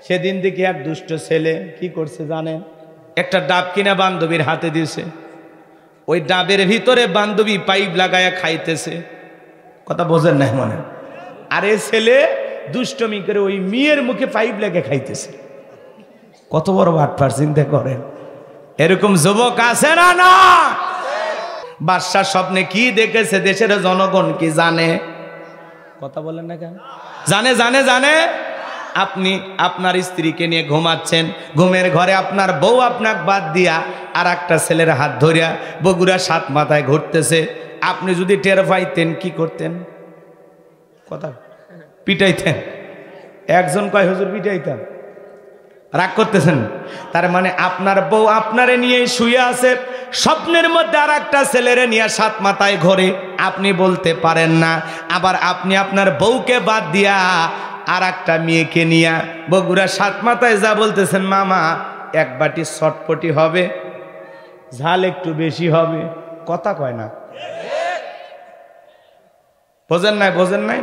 সেদিন দেখি এক দুষ্ট ছেলে কি করছে জানেন, একটা ডাব কিনা বান্ধবীর হাতে দিয়েছে। ওই ডাবের ভিতরে বান্ধবী পাইপ লাগায়া খাইতেছে। কথা বোঝেন না মনে? আরে ছেলে দুষ্টমি করে ওই মেয়ের মুখে পাইপ লেগে খাইতেছে। কত বড় বাটপার চিন্তা করেন। এরকম যুবক আছে না? না। বাদশা স্বপ্নে কি দেখেছে দেশের জনগণ কি জানে? কথা বলেন না কেন? জানে জানে জানে। আপনি আপনার স্ত্রীকে নিয়ে ঘুমাচ্ছেন, ঘুমের ঘরে আপনার বউ আপনাকে বাদ দিয়া আর একটা ছেলের হাত ধরিয়া বগুড়া 7 মাথায় ঘুরতেছে। আপনি যদি টের পাইতেন কি করতেন? কথা পিটাইতেন। একজন কয় হুজুর পিটাইতাম। রাগ করতেছেন? তার মানে আপনার বউ আপনারে নিয়ে শুয়ে আছে, স্বপ্নের মধ্যে আর একটা ছেলেরে নিয়ে 7 মাথায় ঘোরে, আপনি বলতে পারেন না। আবার আপনি আপনার বউকে বাদ দিয়া আর একটা মেয়েকে নিয়ে বগুড়া 7 মাথায় যা বলতেছেন, মামা এক বাটি চটপটি হবে, ঝাল একটু বেশি হবে। কথা কয় না। বোঝেন নাই? বোঝেন নাই?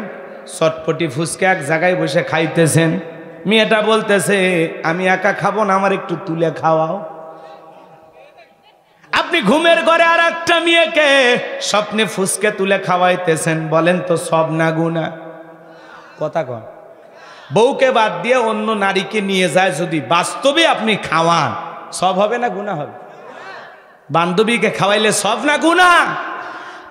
চটপটি ফুচকা এক জায়গায় বসে খাইতেছেন, মেয়েটা বলতেছে আমি একা খাবো না, আমার একটু তুলে খাওয়াও। আপনি ঘুমের ঘরে আর একটা মেয়েকে স্বপ্নে ফুচকা তুলে খাওয়াইতেছেন। বলেন তো সব না গুনাহ? কথা কন। বউকে বাদ দিয়ে অন্য নারীকে নিয়ে যায় যদি বাস্তবে আপনি খাওয়ান, সব হবে না গুনাহ হবে? বান্ধবীকে খাওয়াইলে সব না গুনাহ?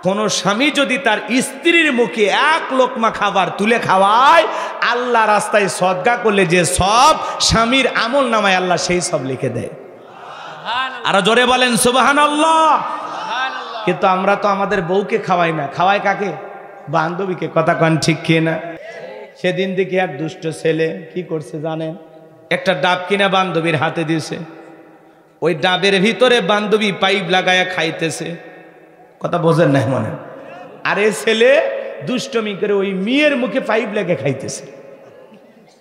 কোন স্বামী যদি তার স্ত্রীর মুখে 1 লোকমা খাবার তুলে খাওয়ায়, আল্লাহ রাস্তায় সদকা করলে যে সব স্বামীর আমল নামায় আল্লাহ সেই সব লিখে দেয়। আরো জোরে বলেন সুবহানাল্লাহ। কিন্তু আমরা তো আমাদের বউকে খাওয়াই না, খাওয়াই কাকে? বান্ধবীকে। কথা কন ঠিক কি না? সেদিন দেখি এক দুষ্ট ছেলে কি করছে জানেন, একটা ডাব কিনা বান্ধবীর হাতে দিয়েছে। ওই ডাবের ভিতরে বান্ধবী পাইপ লাগায়া খাইতেছে। কথা বোঝেন না মনে? আরে ছেলে দুষ্টমি করে ওই মেয়ের মুখে পাইপ লেগে খাইতেছে।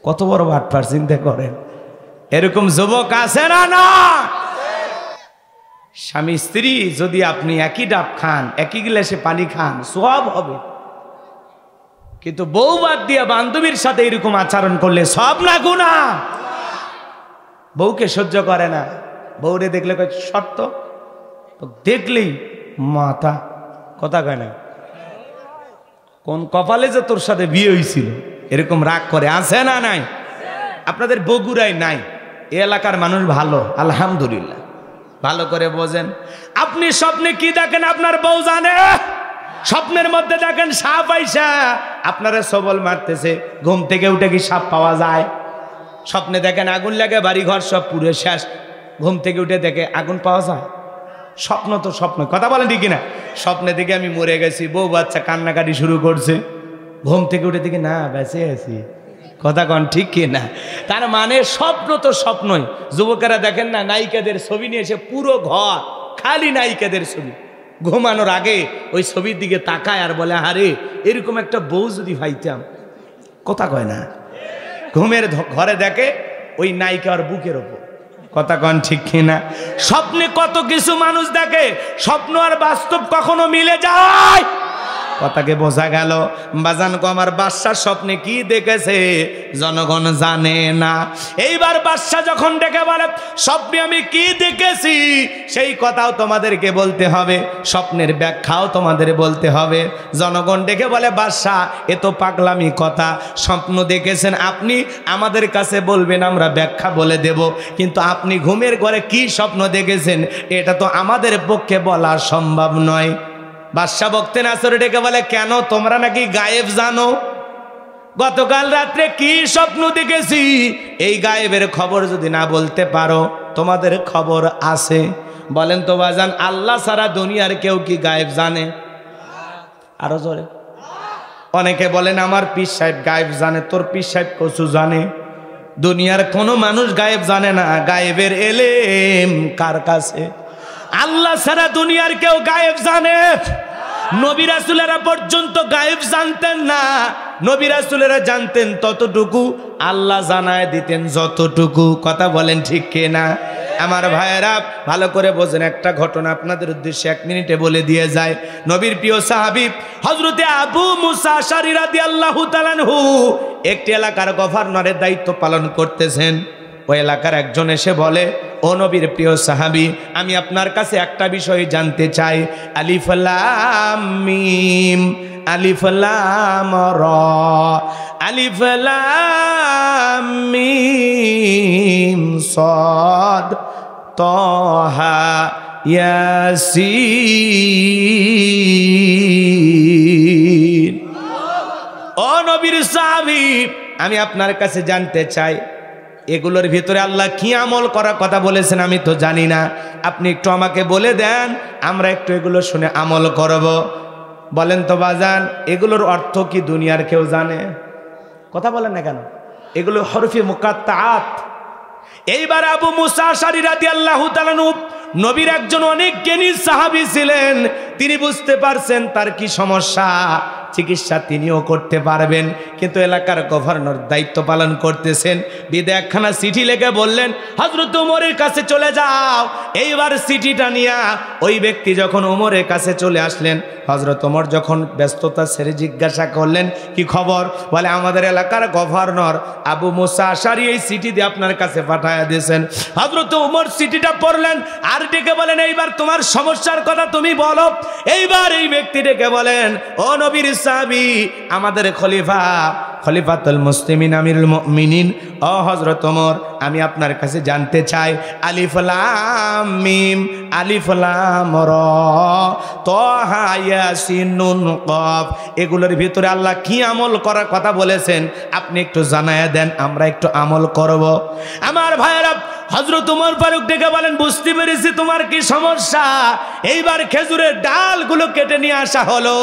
কত বড় বাটপার চিন্তা করেন। এরকম যুবক আছে না? না। স্বামী স্ত্রী যদি আপনি একই ডাব খান, একই গ্লাসে পানি খান, সওয়াব হবে। কিন্তু বউ বাদ দিয়া বান্ধবীর সাথে এরকম আচরণ করলে সব না গুনাহ? বউকে সহ্য করে না, বউরে দেখলে কয় শর্ত, দেখলেই মাথা। কথা কয় না? কোন কপালে যে তোর সাথে বিয়ে হয়েছিল, এরকম রাগ করে। আছে না নাই? আপনাদের বগুড়ায় নাই? এই এলাকার মানুষ ভালো, আলহামদুলিল্লাহ। ভালো করে বোঝেন। আপনি স্বপ্নে কি দেখেন আপনার বউ জানে? স্বপ্নের মধ্যে দেখেন সাপ আইসা আপনারা সবল মারতেছে, ঘুম থেকে উঠে কি সাপ পাওয়া যায়? স্বপ্নে দেখেন আগুন লাগে, বাড়ি ঘর সব পুড়ে শেষ, ঘুম থেকে উঠে দেখে আগুন পাওয়া যায়? স্বপ্ন তো স্বপ্ন। কথা বলেন ঠিক না? স্বপ্নে দেখে আমি মরে গেছি, বউ বাচ্চা কান্নাকাটি শুরু করছে, ঘুম থেকে উঠে দেখি না বেঁচে আছি। কথা কন ঠিক কি না? তার মানে স্বপ্ন তো স্বপ্নই। যুবকেরা দেখেন না, নায়িকাদের ছবি নিয়ে এসে পুরো ঘর খালি নায়িকাদের ছবি, ঘুমানোর আগে ওই ছবির দিকে তাকায় আর বলে আরে এরকম একটা বউ যদি পাইতাম। কথা কয় না? ঘুমের ঘরে দেখে ওই নায়িকার বুকের ওপর। কথা কন ঠিক কিনা? স্বপ্নে কত কিছু মানুষ দেখে, স্বপ্ন আর বাস্তব কখনো মিলে যায়? কথাকে বোঝা গেল? বাজান গো আমার বাদশার স্বপ্নে কি দেখেছে জনগণ জানে না। এইবার বাদশা যখন ডেকে বলে স্বপ্নে আমি কি দেখেছি, সেই কথাও তোমাদেরকে বলতে হবে, স্বপ্নের ব্যাখ্যাও তোমাদের বলতে হবে। জনগণ ডেকে বলে বাদশা এ তো পাগলামি কথা, স্বপ্ন দেখেছেন আপনি আমাদের কাছে বলবেন, আমরা ব্যাখ্যা বলে দেব, কিন্তু আপনি ঘুমের ঘরে কি স্বপ্ন দেখেছেন এটা তো আমাদের পক্ষে বলা সম্ভব নয়। বাদশা বক্তে নাসরে ডেকে বলে কেন, তোমরা নাকি গায়েব জানো? গতকাল রাত্রে কি স্বপ্ন দেখেছি এই গায়েবের খবর যদি না বলতে পারো, তোমাদের খবর আছে? বলেন তো বাজান, আল্লাহ সারা দুনিয়ার কেউ কি গায়েব জানে? আরো জোরে। অনেকে বলেন আমার পীর সাহেব গায়েব জানে, তোর পীর সাহেব কচু জানে। দুনিয়ার কোনো মানুষ গায়েব জানে না। গায়েবের এলেম কার কাছে? আল্লাহ সারা দুনিয়ার কেউ গায়েব জানে? নবী রাসূলেরা পর্যন্ত গায়েব জানতেন না। নবী রাসূলেরা জানতেন ততটুকু, আল্লাহ জানায় দিতেন যতটুকু। কথা বলেন ঠিক কিনা? আমার ভাইয়েরা ভালো করে বোঝেন, একটা ঘটনা আপনাদের উদ্দেশ্যে 1 মিনিটে বলে দিয়ে যায়। নবীর প্রিয় সাহাবী হযরতে আবু মুসা আশআরী রাদিয়াল্লাহু তাআলা আনহু একটি এলাকার গভর্নরের দায়িত্ব পালন করতেছেন। ওই এলাকার একজন এসে বলে, ও নবীর প্রিয় সাহাবী, আমি আপনার কাছে একটা বিষয় জানতে চাই। আলিফ লাম মিম, আলিফ লাম রা, আলিফ লাম মিম সাদ তাহা ইয়াসিন। ও নবীর সাহাবী, আমি আপনার কাছে জানতে চাই, এগুলোর ভিতরে আল্লাহ কি আমল করার কথা বলেছেন আমি তো জানি না, আপনি একটু আমাকে বলে দেন, আমরা একটু এগুলো শুনে আমল করব। বলেন তো বাজান, এগুলোর অর্থ কি দুনিয়ার কেউ জানে? কথা বলেন না কেন? এগুলো হরফে মুকাত্তাআত। এইবার আবু মুসা আশআরী রাদিয়াল্লাহু তাআলা আনহু নবীর একজন অনেক জ্ঞানী সাহাবী ছিলেন। তিনি বুঝতে পারছেন তার কি সমস্যা, চিকিৎসা তিনিও করতে পারবেন, কিন্তু এলাকার গভর্নর দায়িত্ব পালন করতেছেন। বিদে একখানা চিঠি লিখে বললেন, হযরত ওমরের কাছে চলে যাও। এইবার চিঠিটা নিয়ে ওই ব্যক্তি যখন ওমরের কাছে চলে আসলেন, হযরত ওমর যখন ব্যস্ততা ছেড়ে জিজ্ঞাসা করলেন, কি খবর? বলে, আমাদের এলাকার গভর্নর আবু মুসা আশআরী এই চিঠি দিয়ে আপনার কাছে পাঠায়া দিয়েছেন। হযরত ওমর চিঠিটা পড়লেন আর ডেকে বলেন, এইবার তোমার সমস্যার কথা তুমি বলো। এইবার এই ব্যক্তি ডেকে বলেন, ও নবীর সাহাবী, আমাদের খলিফাতুল মুসলিমিন আমিরুল মুমিনিন ও হযরত ওমর, আমি আপনার কাছে জানতে চাই, আলিফ লাম মিম, আলিফ লাম রা, তাহা ইয়াসিন নুন কফ, এগুলোর ভিতরে আল্লাহ কি আমল করার কথা বলেছেন আপনি একটু জানায়া দেন, আমরা একটু আমল করব। আমার ভাইয়েরা, হযরত ওমর ফারুক ডেকে বলেন, বুঝতে পেরেছি তোমার কি সমস্যা। এইবার খেজুরের ডালগুলো কেটে নিয়ে আসা হলো,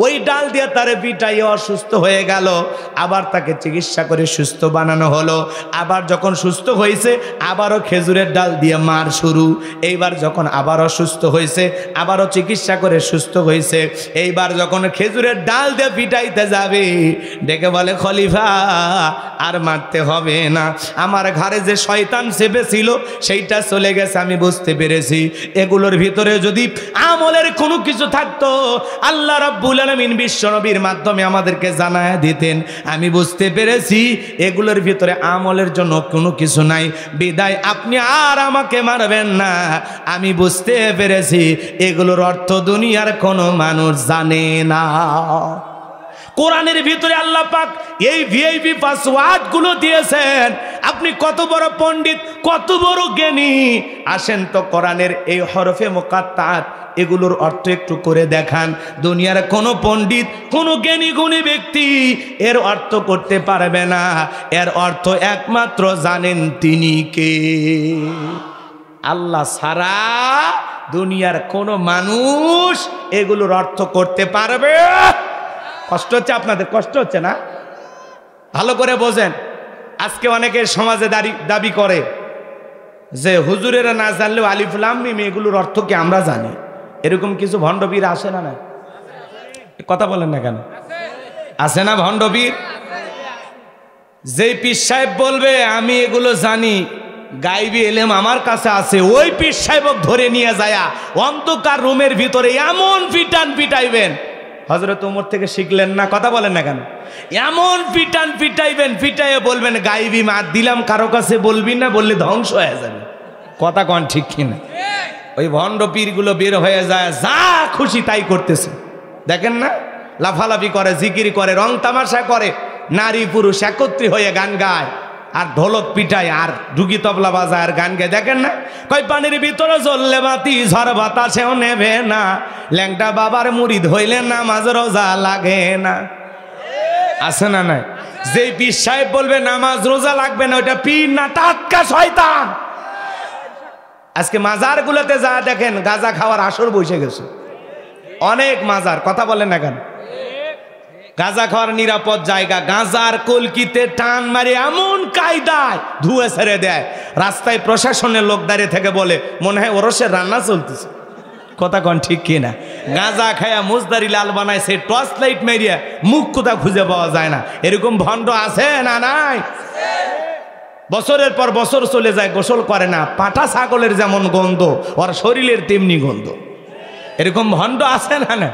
ওই ডাল দিয়ে তার পিটাই অসুস্থ হয়ে গেল, আবার তাকে চিকিৎসা করে সুস্থ বানানো হলো। আবার যখন সুস্থ হয়েছে, আবারও খেজুরের ডাল দিয়ে মার শুরু। এইবার যখন আবার অসুস্থ হয়েছে, আবারও চিকিৎসা করে সুস্থ হয়েছে। এইবার যখন খেজুরের ডাল দিয়ে পিটাইতে যাবে, ডেকে বলে, খলিফা আর মারতে হবে না, আমার ঘরে যে শয়তান চেপেছিল সেইটা চলে গেছে, আমি বুঝতে পেরেছি। এগুলোর ভিতরে যদি আমলের কোনো কিছু থাকতো, আল্লাহ রাব্বুল আলামিন বিশ্বনবীর মাধ্যমে আমাদেরকে জানায় দিতেন। আমি বুঝতে পেরেছি এগুলোর ভিতরে আমলের জন্য কোনো কিছু নাই, বিদায় আপনি আর আমাকে মারবেন না। আমি বুঝতে পেরেছি এগুলোর অর্থ দুনিয়ার কোনো মানুষ জানে না। কোরআনের ভিতরে আল্লাহ পাক এই ভিআইপি পাসওয়ার্ড গুলো দিয়েছেন। আপনি কত বড় পণ্ডিত, কত বড় জ্ঞানী, আসেন তো কোরআনের এই হরফে মুকাত্তাআত এগুলোর অর্থ একটু করে দেখান। দুনিয়ার কোনো পণ্ডিত, কোনো জ্ঞানী গুণী ব্যক্তি এর অর্থ করতে পারবে না। এর অর্থ একমাত্র জানেন তিনি কে, আল্লাহ ছাড়া দুনিয়ার কোনো মানুষ এগুলোর অর্থ করতে পারবে। কষ্ট হচ্ছে আপনাদের? কষ্ট হচ্ছে না? ভালো করে বোঝেন। আজকে অনেকে সমাজে দাবি করে যে হুজুরেরা না জানলেও আলিফ লাম মিম এগুলোর অর্থ কি আমরা জানি। এরকম কিছু ভণ্ডপীর আসে না? না কথা বলেন না কেন? আসে না ভণ্ডপীর? যেই পীর সাহেব বলবে আমি এগুলো জানি, গাইবি এলেম আমার কাছে আছে, ওই পীর সাহেব ধরে নিয়ে যায় অন্ধকার রুমের ভিতরে এমন পিটাইবেন, হযরত ওমর থেকে শিখলেন না? কথা বলেন না কেন? এমন পিটাইবেন, পিটাইয়ে বলবেন গাইবি মাত দিলাম, কারো কাছে বলবি না, বললে ধ্বংস হয়ে যাবে। কথা কন ঠিক কিনা? ওই ভণ্ড পীরগুলো বের হয়ে যায়, যা খুশি তাই করতেছে। দেখেন না, লাফালাফি করে, জিকির করে, রং তামাশা করে, নারী পুরুষ একত্রিত হয়ে গান গায়, আর ঢোলক পিটায়, আর ঢুকি তবলা বাজায়, আর গান গায়। দেখেন না, কই পানির ভিতরে জ্বললে বাতি ঝড় বাতাসেও নেবে না, ল্যাংটা বাবার মুরিদ হইলে নামাজ রোজা লাগে না। আছে না নাই? যে পীর সাহেব বলবে নামাজ রোজা লাগবে না, ওইটা পীর না, টাটকা শয়তান। আজকে মাজার গুলোতে যা দেখেন, গাঁজা খাওয়ার আসর বসে গেছে অনেক মাজার। কথা বলেন না কেন? গাঁজা খাওয়ার নিরাপদ জায়গা, গাঁজার কলকিতে টান মারে এমন কায়দায় ধুয়ে ছেড়ে দেয়, রাস্তায় প্রশাসনের লোক দাঁড়িয়ে থেকে বলে মনে হয় ওরসের রান্না চলতেছে। কথা কন ঠিক কিনা? গাঁজা খায়া মুজদারি লাল বানায়, সে টর্চ লাইট মেরিয়া মুখ কোথা খুঁজে পাওয়া যায় না। এরকম ভণ্ড আছে না নাই? বছরের পর বছর চলে যায়, গোসল করে না। পাটা ছাগলের যেমন গন্ধ, ওর শরীরের তেমনি গন্ধ। এরকম ভণ্ড আছে না? না,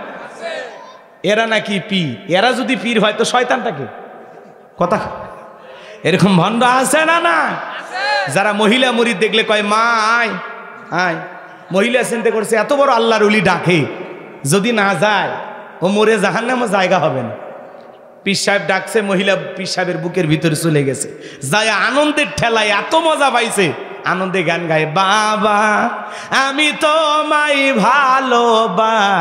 এরা নাকি পীর। এরা যদি পীর হয় তো শয়তানটাকে কথা, এরকম ভণ্ড আছে না? না, যারা মহিলা মুরিদ দেখলে কয় মা আয় আয়, মহিলা চিন্তা করছে এত বড় আল্লাহর ওলি ডাকে, যদি না যায় ও মরে জাহান্নামে জায়গা হবে না। পীর সাহেব ডাকছে, মহিলা পীর সাহেবের বুকের ভিতরে চলে গেছে, যায় আনন্দের ঠেলায় এত মজা পাইছে, আনন্দে গান গায়, বাবা আমি তোমায় ভালোবাসি,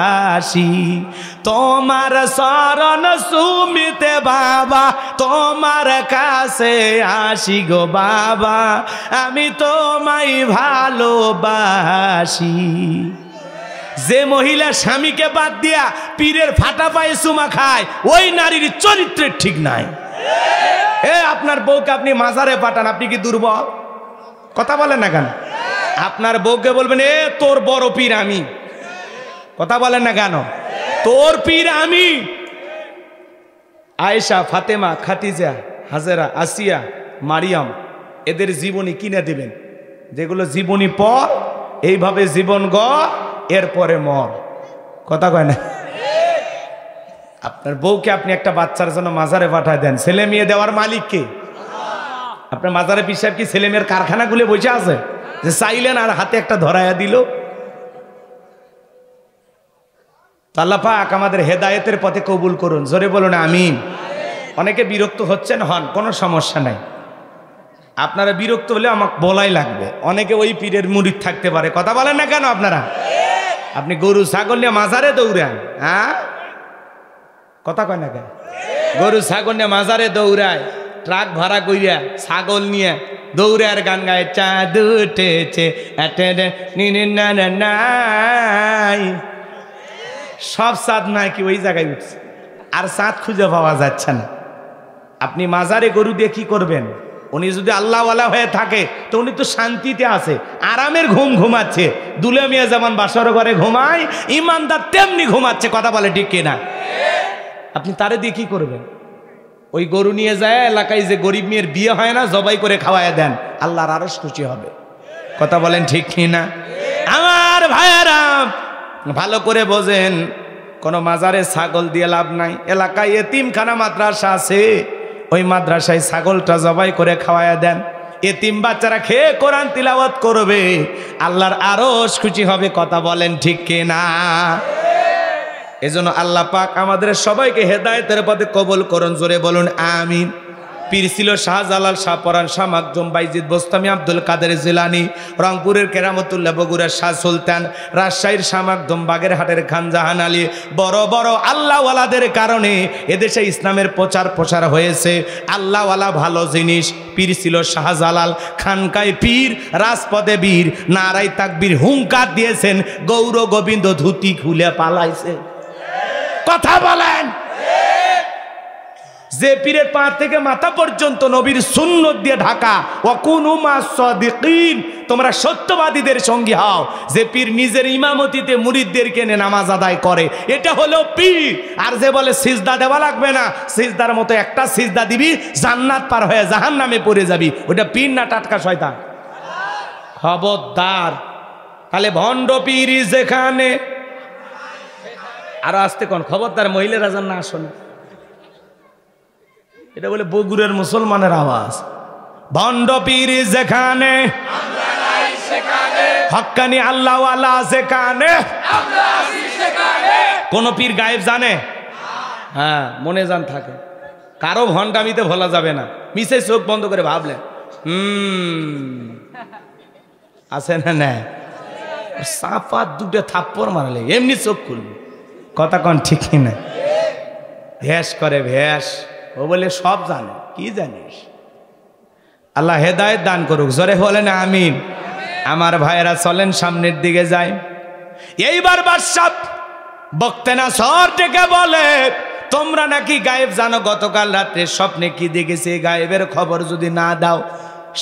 তোমার শরণ সুমিতে বাবা, তোমার কাছে আসি গো বাবা, আমি তোমায় ভালোবাসি। যে মহিলা স্বামীকে বাদ দিয়া পীরের ফাটা পায়ে চুমা খায়, ওই নারীর চরিত্রের ঠিক নাই। আপনার বউকে আপনি মাজারে পাঠান, আপনি কি দুর্বল? কথা বলেন না কেন? আপনার বউকে বলবেন এ তোর বড় পীর আমি, কথা বলেন না কেন? তোর পীর আমি। আয়েশা, ফাতেমা, খাদিজা, হাজেরা, আসিয়া, মারিয়াম, এদের জীবনী কিনে দিবেন, যেগুলো জীবনী পড়, এইভাবে জীবন গড়, এরপরে মর। কথা কয় না? আপনার বউকে আপনি একটা বাচ্চার জন্য মাজারে পাঠায় দেন, ছেলে মেয়ে দেওয়ার মালিক কে? আপনার মাজারে পীর সাহেব কি ছেলে মেয়ের কারখানা গুলে বসে আছে যে চাইলেন আর হাতে একটা ধরাইয়া দিল? আল্লাহ পাক আমাদের হেদায়েতের পথে কবুল করুন, জোরে বলুন আমিন। অনেকে বিরক্ত হচ্ছেন, হন, কোনো সমস্যা নাই। আপনারা বিরক্ত হলে আমাকে বলাই লাগবে। অনেকে ওই পীরের মুরিদ থাকতে পারে, কথা বলেন না কেন? আপনারা আপনি গরু ছাগল নিয়ে মাজারে দৌড়ান, হ্যাঁ কথা কয় না কেন? গরু ছাগল নিয়ে মাজারে দৌড়ায়, ট্রাক ভাড়া কইরা ছাগল নিয়ে দৌড়ে আর গান গায়, চাঁদ উঠেছে নাই, সব চাঁদ নাই কি ওই জায়গায় উঠছে, আর চাঁদ খুঁজে পাওয়া যাচ্ছে না। আপনি মাজারে গরু দিয়ে কি করবেন? উনি যদি আল্লাহওয়ালা হয়ে থাকে তো উনি তো শান্তিতে আছে, আরামের ঘুম ঘুমাচ্ছে। দুলে মিয়া যেমন বাসর ঘরে ঘুমায়, ইমানদার তেমনি ঘুমাচ্ছে, কথা বলে ঠিক কিনা? আপনি তারে দিয়ে কি করবেন? ওই গরু নিয়ে যায় এলাকায় যে গরিব মেয়ের বিয়ে হয় না, জবাই করে খাওয়ায় দেন, আল্লাহর আরশ খুশি হবে, কথা বলেন ঠিক কিনা? আমার ভাইয়েরা ভালো করে বোঝেন, কোনো মাজারে ছাগল দিয়ে লাভ নাই। এলাকায় এতিমখানা মাদ্রাসা আছে, ওই মাদ্রাসায় ছাগলটা জবাই করে খাওয়ায়া দেন, এতিম বাচ্চারা খেয়ে কোরআন তিলাওয়াত করবে, আল্লাহর আরশ খুশি হবে, কথা বলেন ঠিক কিনা? এজন্য আল্লাহ পাক আমাদের সবাইকে হেদায়েতের পথে কবুল করুন, জোরে বলুন আমিন। পীর ছিল শাহজালাল, শাহপরান, শাহ মাকজুম, বাইজিদ বোস্তামি, আব্দুল কাদের জিলানী, রংপুরের কেরামতুল্লাহ, বগুড়ার শাহ সুলতান, রাজশাহীর শাহ মাকদুম, বাগেরহাটের খান জাহান আলী। বড় বড় আল্লাহওয়ালাদের কারণে এদেশে ইসলামের প্রচার হয়েছে। আল্লাহওয়ালা ভালো জিনিস। পীর ছিল শাহজালাল, খানকায় পীর, রাজপথে বীর, নারাই তাকবীর হুঙ্কার দিয়েছেন, গৌর গোবিন্দ ধুতি খুলে পালাইছে, কথা বলেন। যে পীরের পা থেকে মাথা পর্যন্ত নবীর সুন্নত দিয়ে ঢাকা, ওয়াকুনু মাস সাদিকিন, তোমরা সত্যবাদীদের সঙ্গী হও। যে পীর নিজের ইমামতিতে মুরিদদেরকে নিয়ে নামাজ আদায় করে, এটা হলো পীর। আর যে বলে সিজদা দেওয়া লাগবে না, সিজদার মতো একটা সিজদা দিবি জান্নাত পার হয়ে জাহান্নামে পড়ে যাবি, ওটা পীর না টাটকা শয়তান? খবরদার। তাহলে ভণ্ড পীর যেখানে, আরো আসতে কোন খবরদার, মহিলারা যেন না শোনে, এটা বলে বগুড়ার মুসলমানের আওয়াজ। ভণ্ড পীর যেখানে, হক্কানি আল্লাহওয়ালা যেখানে, কোন পীর গায়েব জানে? হ্যাঁ, মনে জান থাকে। কারো ভণ্ডামিতে ভোলা যাবে না। মিশে চোখ বন্ধ করে ভাবলেন আছে না, না সাপা দুটো থাপ্পড় মারলে এমনি চোখ খুলবে, কথা কন ঠিক না? ভ্যাস করে ভ্যাস, ও বলে সব জানে, কি জানিস? আল্লাহ হেদায়েত দান করুক, জোরে বলেন আমিন। আমার ভাইয়েরা চলেন সামনের দিকে যাই। এইবার বাদশা বক্তে না সর থেকে বলে, তোমরা নাকি গায়েব জানো, গতকাল রাত্রে স্বপ্নে কি দেখেছে, গায়েবের খবর যদি না দাও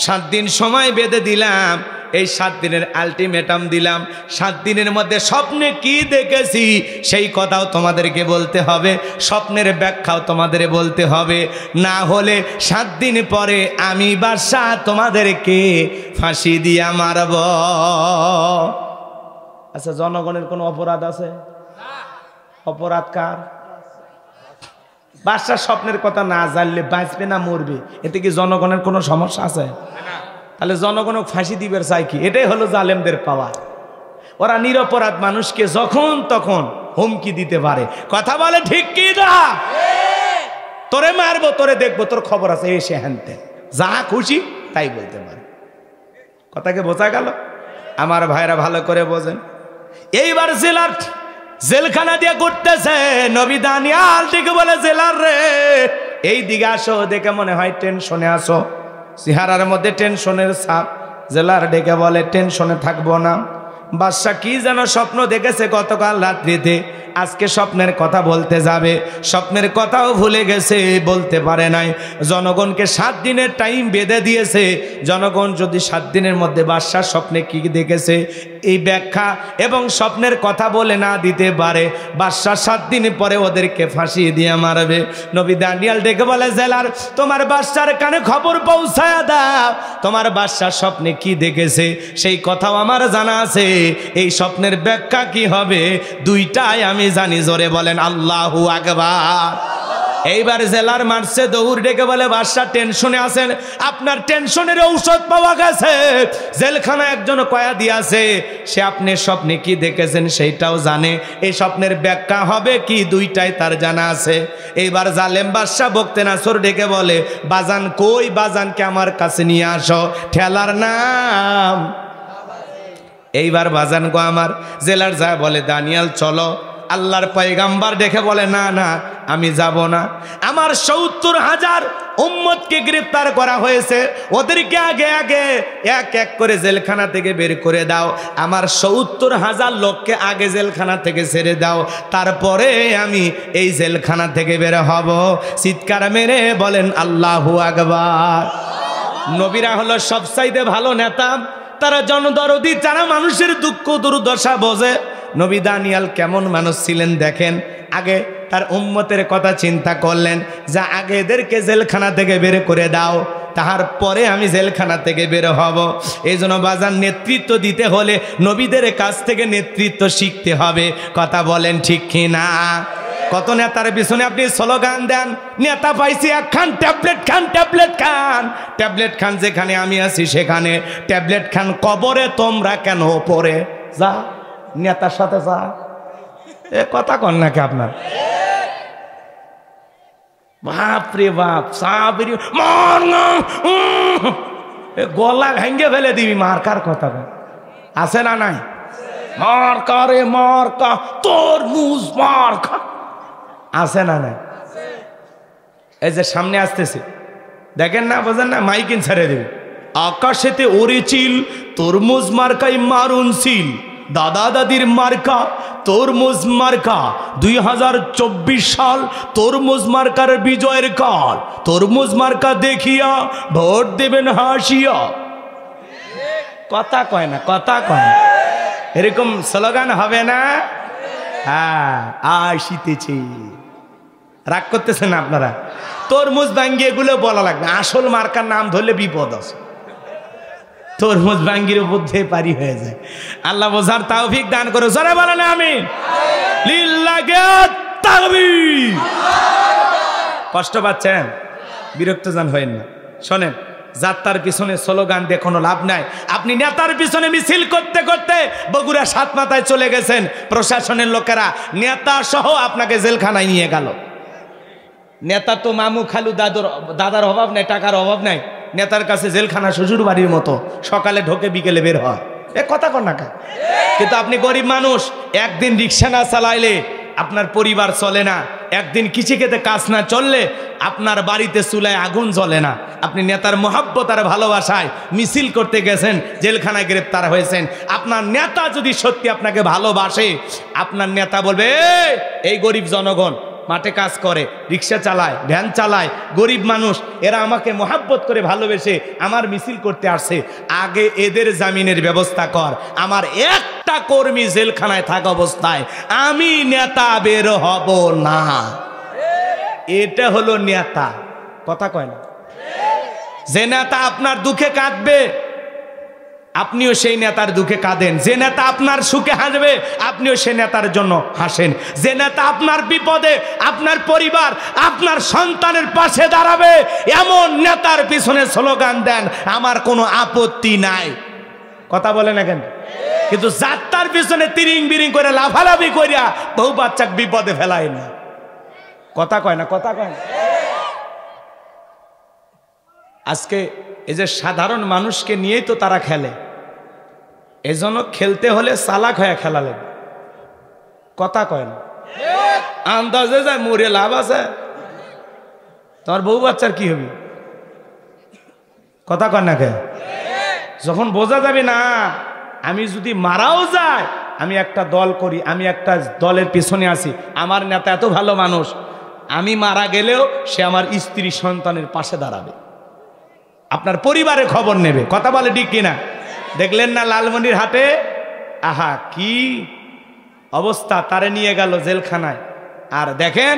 7 দিন সময় বেঁধে দিলাম, এই 7 দিনের আলটিমেটাম দিলাম। 7 দিনের মধ্যে স্বপ্নে কি দেখেছি সেই কথাও তোমাদেরকে বলতে হবে, স্বপ্নের ব্যাখ্যাও তোমাদের বলতে হবে, না হলে 7 দিন পরে আমি বাদশাহ তোমাদেরকে ফাঁসি দিয়া মারব। আচ্ছা, জনগণের কোনো অপরাধ আছে? অপরাধ কার? বাদশার স্বপ্নের কথা না জানলে বাঁচবে না মরবে, এতে কি জনগণের কোনো সমস্যা আছে? তাহলে জনগণ ফাঁসি দিবের চাই কি? এটাই হলো জালেমদের পাওয়ার। ওরা নিরপরাধ মানুষকে যখন তখন হুমকি দিতে পারে। কথা বলে ঠিক কি না? তোরে মারবো, তোরে দেখবো, তোর খবর আছে, এসে হ্যানতে যা খুশি তাই বলতে পারে। কথাকে বোঝা গেল? আমার ভাইরা ভালো করে বোঝেন। এইবার জেলখানা দিয়ে করতেছে নবী দানিয়াল, দিকে বলে জেলার রে এই দিকে আসো, দেখে মনে হয় টেনশনে আসো, চেহারার মধ্যে টেনশনের ছাপ। জেলার ডেকে বলে টেনশনে থাকবো না, বাদশা কি যেন স্বপ্ন দেখেছে গতকাল রাত্রিতে, আজকে স্বপ্নের কথা বলতে যাবে, স্বপ্নের কথাও ভুলে গেছে, বলতে পারে নাই। জনগণকে 7 দিনের টাইম বেঁধে দিয়েছে। জনগণ যদি 7 দিনের মধ্যে বাদশার স্বপ্নে কি দেখেছে এই ব্যাখ্যা এবং স্বপ্নের কথা বলে না দিতে পারে, বাদশা 7 দিন পরে ওদেরকে ফাঁসি দিয়ে মারবে। নবী দানিয়াল ডেকে বলে জেলার, তোমার বাদশার কানে খবর পৌঁছায় দাও, তোমার বাদশার স্বপ্নে কি দেখেছে সেই কথাও আমার জানা আছে, এই স্বপ্নের ব্যাখ্যা কি হবে দুইটাই আমি জানি। জোরে বলেন আল্লাহু আকবার। এইবার জেলার মারছে দৌড়, ডেকে বলে বাদশা টেনশনে আছেন, আপনার টেনশনের ঔষধ পাওয়া গেছে। জেলখানা একজন কয়েদি আছে, সে আপনি স্বপ্নে কি দেখেছেন সেইটাও জানে, এই স্বপ্নের ব্যাখ্যা হবে কি দুইটাই তার জানা আছে। এইবার জালেম বাদশা বকতে নাসর ডেকে বলে বাজান কই, বাজানকে আমার কাছে নিয়ে আসো, ঠেলার নাম। এইবার বাজান গো আমার, জেলার যায় বলে দানিয়াল চলো। আল্লাহর পয়গাম্বার দেখে বলে না না আমি যাব না, আমার ৭০,০০০ উম্মতকে গ্রেফতার করা হয়েছে, ওদেরকে আগে আগে এক এক করে জেলখানা থেকে বের করে দাও, আমার ৭০,০০০ লোককে আগে জেলখানা থেকে ছেড়ে দাও, তারপরে আমি এই জেলখানা থেকে বের হব। চিৎকার মেরে বলেন আল্লাহু আকবার। নবীরা হলো সবচাইতে ভালো নেতা, তারা জনদরদি, যারা মানুষের দুঃখ দুর্দশা বোঝে। নবী দানিয়াল কেমন মানুষ ছিলেন দেখেন, আগে তার উম্মতের কথা চিন্তা করলেন, যা আগে এদেরকে জেলখানা থেকে বের করে দাও, তারপরে আমি জেলখানা থেকে বের হব। এই জন্য বাজার নেতৃত্ব দিতে হলে নবীদের কাছ থেকে নেতৃত্ব শিখতে হবে। কথা বলেন ঠিক কিনা? কত নেতার পিছনে আপনি স্লোগান দেন, নেতা পাইছি এক খান ট্যাবলেট খান, ট্যাবলেট খান, ট্যাবলেট খান, যেখানে আমি আছি সেখানে ট্যাবলেট খান, কবরে তোমরা কেন পড়ে যা, নেতার সাথে যা। এ কথা কন নাকি আপনার? বাপ রে বাপ, সাবরি মার না, গলা ভেঙ্গে ফেলে দিবি, মার কার কথা আছে না নাই? মার কারে মার কা, তোর মুজ মার খা, আছে না নাই? এই যে সামনে আসতেছে দেখেন না, বোঝেন না, মাইকিন ছেড়ে দেবে, আকাশেতে ওরেছিল তরমুজ মার্কাই মারুন ছিল, দাদা দাদির মার্কা তরমুজ মার্কা, 2024 সাল তরমুজ মার্কার বিজয়ের কাল, তরমুজ মার্কা দেখিয়া ভোট দেবেন হাসিয়া। কথা কয় না, কথা কয়, এরকম স্লোগান হবে না? হ্যাঁ আসিতেছে, রাগ করতেছেন আপনারা? তরমুজ ভাঙ্গি এগুলো বলা লাগবে, আসল মার্কার নাম ধরলে বিপদ আছে, তরমুজ ভাঙ্গির উপর দিয়ে পারি হয়ে যায়। আল্লাহ বোঝার তৌফিক দান করে, জোরে বলেন আমিন। লিল্লাহি তাকবীর। কষ্ট পাচ্ছেন? বিরক্ত জান হয়েন না। শোনেন, যাত্রার পিছনে স্লোগান দিয়ে কোনো লাভ নাই। আপনি নেতার পিছনে মিছিল করতে করতে বগুড়া 7 মাথায় চলে গেছেন, প্রশাসনের লোকেরা নেতা সহ আপনাকে জেলখানায় নিয়ে গেল। নেতা তো মামু খালু দাদার অভাব নাই, টাকার অভাব নাই, নেতার কাছে জেলখানা শ্বশুর বাড়ির মতো, সকালে ঢোকে বিকেলে বের হয়। এ কথা কর না কা? কিন্তু আপনি গরিব মানুষ, একদিন রিক্সা না চালাইলে আপনার পরিবার চলে না, একদিন কৃষিক্ষেতে কাজ না চললে আপনার বাড়িতে চুলায় আগুন জ্বলে না। আপনি নেতার মহব্বত আর ভালোবাসায় মিছিল করতে গেছেন, জেলখানায় গ্রেপ্তার হয়েছেন। আপনার নেতা যদি সত্যি আপনাকে ভালোবাসে, আপনার নেতা বলবে এই গরিব জনগণ মাঠে কাজ করে, রিক্সা চালায়, ভ্যান চালায়, গরিব মানুষ, এরা আমাকে মহাব্বত করে ভালোবেসে আমার মিছিল করতে আসছে। আগে এদের জামিনের ব্যবস্থা কর। আমার একটা কর্মী জেলখানায় থাকা অবস্থায় আমি নেতা বের হব না। এটা হলো নেতা। কথা কয় না? যে নেতা আপনার দুঃখে কাঁদবে আপনিও সেই নেতার দুঃখে কাঁদেন। যে নেতা আপনার সুখে হাসবে আপনিও সেই নেতার জন্য হাসেন। যে নেতা আপনার বিপদে আপনার পরিবার আপনার সন্তানের পাশে দাঁড়াবে এমন নেতার পিছনে স্লোগান দেন, আমার কোনো আপত্তি নাই। কথা বলে না কেন? কিন্তু যাত্রার পিছনে তিরিং বিরিং করে লাফালাফি করিয়া বহু বাচ্চাকে বিপদে ফেলায় না। কথা কয় না? কথা কয় না? আজকে এই যে সাধারণ মানুষকে নিয়েই তো তারা খেলে, এজন্য খেলতে হলে চালাক হয়ে খেলা লাগবে। কথা কয় না? আন্দাজে যায় মরে লাভ আছে? তোমার বউ বাচ্চার কি হবে? কথা কয় না কে? যখন বোঝা যাবে না আমি যদি মারাও যায়, আমি একটা দল করি, আমি একটা দলের পিছনে আছি, আমার নেতা এত ভালো মানুষ, আমি মারা গেলেও সে আমার স্ত্রী সন্তানের পাশে দাঁড়াবে, আপনার পরিবারের খবর নেবে। কথা বলে ঠিক কিনা? দেখলেন না লালমনির হাটে? আহা কি অবস্থা, তারে নিয়ে গেল জেলখানায়। আর দেখেন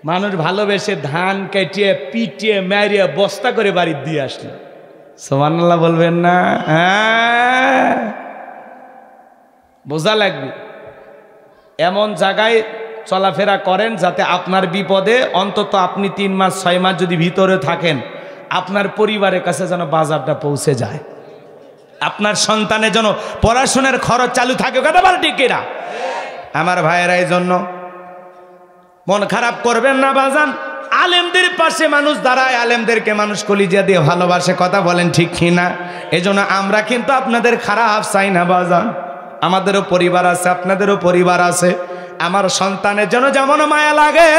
মানুষ ভালোবেসে ধান কেটিয়ে পিটিয়ে মেরিয়ে বস্তা করে বাড়ি দিয়ে আসলো। সুবহানাল্লাহ বলবেন না? হ্যাঁ, বোঝা লাগবে। এমন জায়গায় চলাফেরা করেন যাতে আপনার বিপদে অন্তত আপনি 3 মাস 6 মাস যদি ভিতরে থাকেন আপনার পরিবারের কাছে যেন বাজারটা পৌঁছে যায়, আপনার সন্তানের জন্য পড়াশোনার খরচ চালু থাকে। কথা বলে ঠিক কিনা? আমার ভাইয়েরা, এই জন্য মন খারাপ করবেন না বাজান। আলেমদের পাশে মানুষ দাঁড়ায়, আলেমদেরকে মানুষ কলিজা দিয়ে ভালোবাসে। কথা বলেন ঠিক কিনা? এই জন্য আমরা কিন্তু আপনাদের খারাপ চাই না বাজান। আমাদেরও পরিবার আছে, আপনাদেরও পরিবার আছে। আমার সন্তানের জন্য যেমন মায়া লাগে